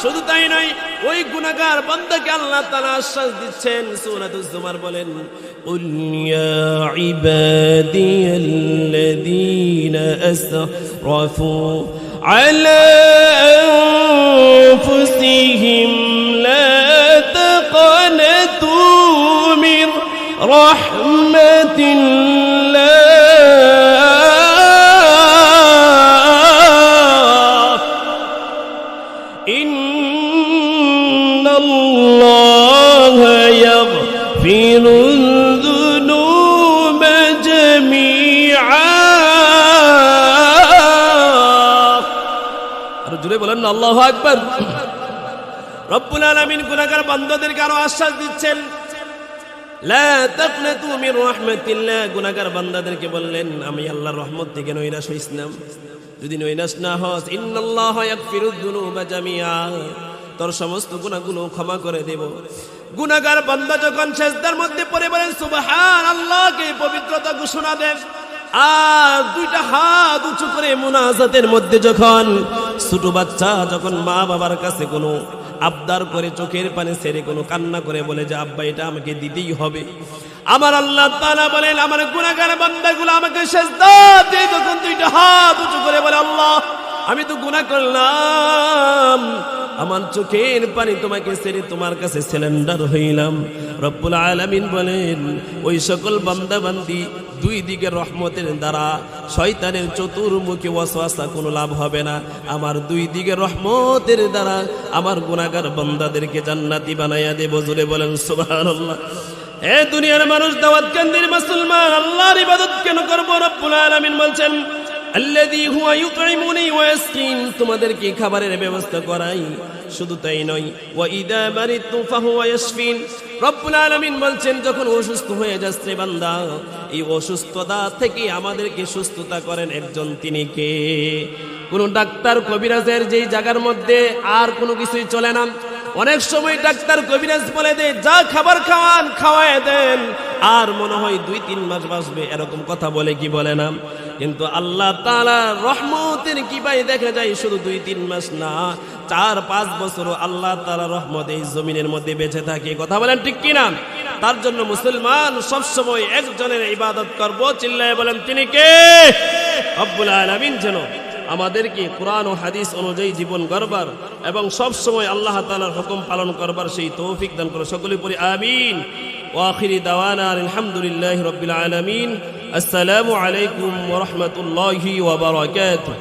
শুধু তাই নয়, ওই গুনাহগার বান্দাকে আল্লাহ তাআলা আশ্বাস দিচ্ছেন। সূরাতুজ জুমার বলেন, কুল ইয়া ইবাদিয়াল্লাযীনা আসরাফু আলা আনফুসিহিম লা তাকনাতু মির রাহমাতিল্লাহ ইন্নাল্লাহা ইয়াগফিরুয যুনুবা জামিআ। আর জোরে বলেন না আল্লাহু আকবার। রব্বুল আলামিন গুনাহগার বান্দাদেরকে আরো আশ্বাস দিচ্ছেন, লা তাকনাতু মির রাহমাতিল্লাহ। গুনাহগার বান্দাদেরকে বললেন, আমি আল্লাহর রহমত থেকে নৈরাশ হইস না। যদি নৈরাশ না হস, ইন্নাল্লাহা ইয়াগফিরুয যুনুবা জামিআ, তোর সমস্ত গুনাহগুলো ক্ষমা করে দেব। গুনাহগার বান্দা যখন সিজদার মধ্যে পড়ে বলেন সুবহান, আল্লাহকে পবিত্রতা ঘোষণা দেন আর দুইটা হাত উঁচু করে মুনাজাতের মধ্যে যখন ছোট বাচ্চা যখন মা বাবার কাছে কোনো আবদার করে চোখের পানি ছেড়ে কোনো কান্না করে বলে যে আব্বা এটা আমাকে দিতেই হবে, আমার আল্লাহ তাআলা বলেন আমার গুনাহগার বান্দাগুলো আমাকে সিজদা দিয়ে যখন দুইটা হাত উঁচু করে বলে আল্লাহ আমি তো গুনাহ করলাম, আমার চোখের পানি তোমাকে ছেড়ে তোমার কাছে সিলিন্ডার হইলাম, রব্বুল আলামিন বলেন ওই সকল বান্দা বান্দি দুই দিকে রহমতের দ্বারা শয়তানের চতুর্মুখী ওয়াসওয়াসা কোনো লাভ হবে না। আমার দুই দিকে রহমতের দ্বারা আমার গুনাহগার বান্দাদেরকে জান্নাতি বানাইয়া দেব। জোরে বলেন সুবহানাল্লাহ। এ দুনিয়ার মানুষ, দাওয়াত কেন্দ্রের মুসলমান, আল্লাহর ইবাদত কেন করব? রব্বুল আলামিন বলছেন আল্লাযী হুয়া ইউতঈমুনি ওয়া ইয়াসকিন, তোমাদেরকে খাবারের ব্যবস্থা করাই। শুধু তাই নয়, ওয়া ইযা মারিতু ফাহুয়া ইয়াশফিন। রব্বুল আলামিন বলছেন যখন অসুস্থ হয়ে যাচ্ছে বান্দা, এই অসুস্থতা থেকে আমাদেরকে সুস্থতা করেন একজন, তিনি কে? কোন ডাক্তার কবিরাজের যেই জায়গার মধ্যে আর কোনো কিছুই চলে না। অনেক সময় ডাক্তার কবিরাজ বলে দেয় যা খাবার খাওয়ান খাওয়ায় দেন, আর মনে হয় 2-3 মাস বাঁচবে, এরকম কথা বলে কি বলে না? কিন্তু আল্লাহ তাআলা রহমতের কি ভাই দেখা যায় শুধু 2-3 মাস না, 4-5 বছরও আল্লাহ তাআলা রহমত এই জমিনের মধ্যে বেঁচে থাকে। কথা বলেন ঠিক কিনা? তার জন্য মুসলমান সবসময় একজনের ইবাদত করব, চিল্লায় বলেন তিনি কে? রব্বুল আলামিন যেন আমাদেরকে কোরআন ও হাদিস অনুযায়ী জীবন গড়বার এবং সব সময় আল্লাহ তাআলার হুকুম পালন করবার সেই তৌফিক দান করে। সকলে পড়ি আমিন। ওয়া আখিরি দাওয়ানা আলহামদুলিল্লাহি রাব্বিল আলামিন। আসসালামু আলাইকুম ওয়া রাহমাতুল্লাহি ওয়া বারাকাতুহু।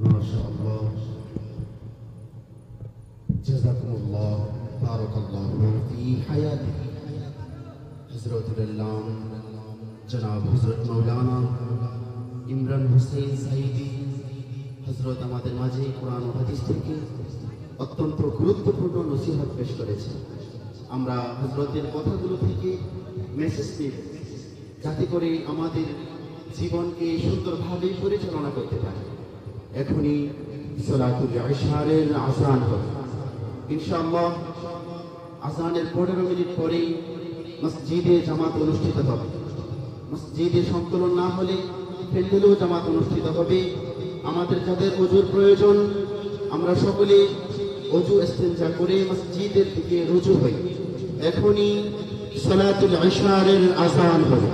মাশাআল্লাহ, জাযাকুমুল্লাহ, বারাকাল্লাহু ফি হায়াতিহি। হযরতুল আল্লাহ জনাব হযরত মাওলানা ইমরান হোসেন সাঈদী হযরত আমাদের মাঝে কোরআন ও হাদিস থেকে অত্যন্ত গুরুত্বপূর্ণ নসিহত পেশ করেছেন। আমরা হযরতের কথাগুলো থেকে মেসেজ নিই যাতে করে আমাদের জীবনকে সুন্দরভাবে পরিচালনা করতে পারি। এখনই সালাতুল ইশারের আযান হবে ইনশাআল্লাহ। আযানের 15 মিনিট পরেই মসজিদে জামাত অনুষ্ঠিত হবে। মসজিদে সংকলন না হলে প্যান্ডেলেও জামাত অনুষ্ঠিত হবে। আমাদের যাদের ওযুর প্রয়োজন আমরা সকলে ওযু ইস্তেনজা করে মসজিদের দিকে রুজু হই। এখনই সালাতুল ইশারের আযান হবে।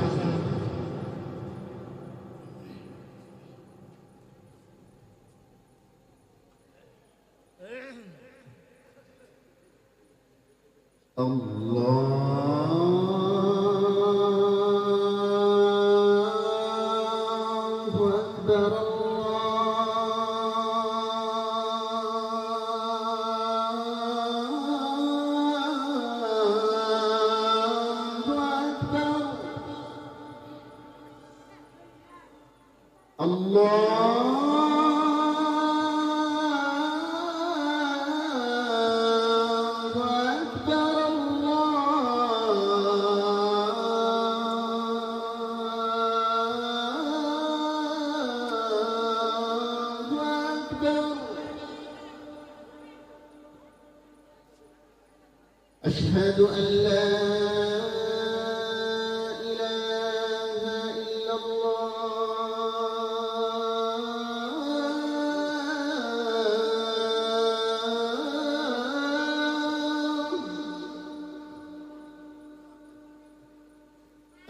আল্লাহু আকবার, আল্লাহু أشهد أن لا إله إلا الله.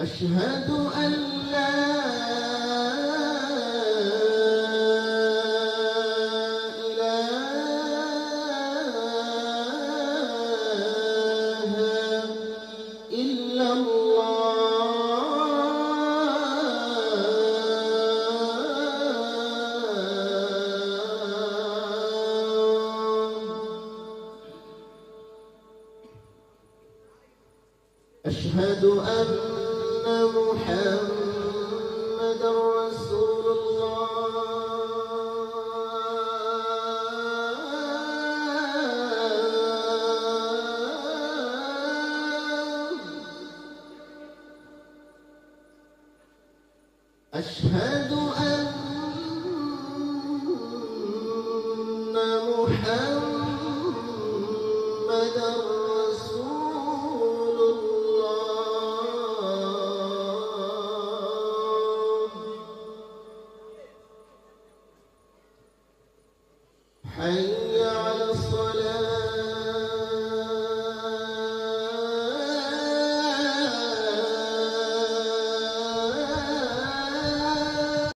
أشهد أن لا إلا الله. أشهد أن محمدا رسول الله. أشهد أن محمدا رسول الله. حي على الصلاة.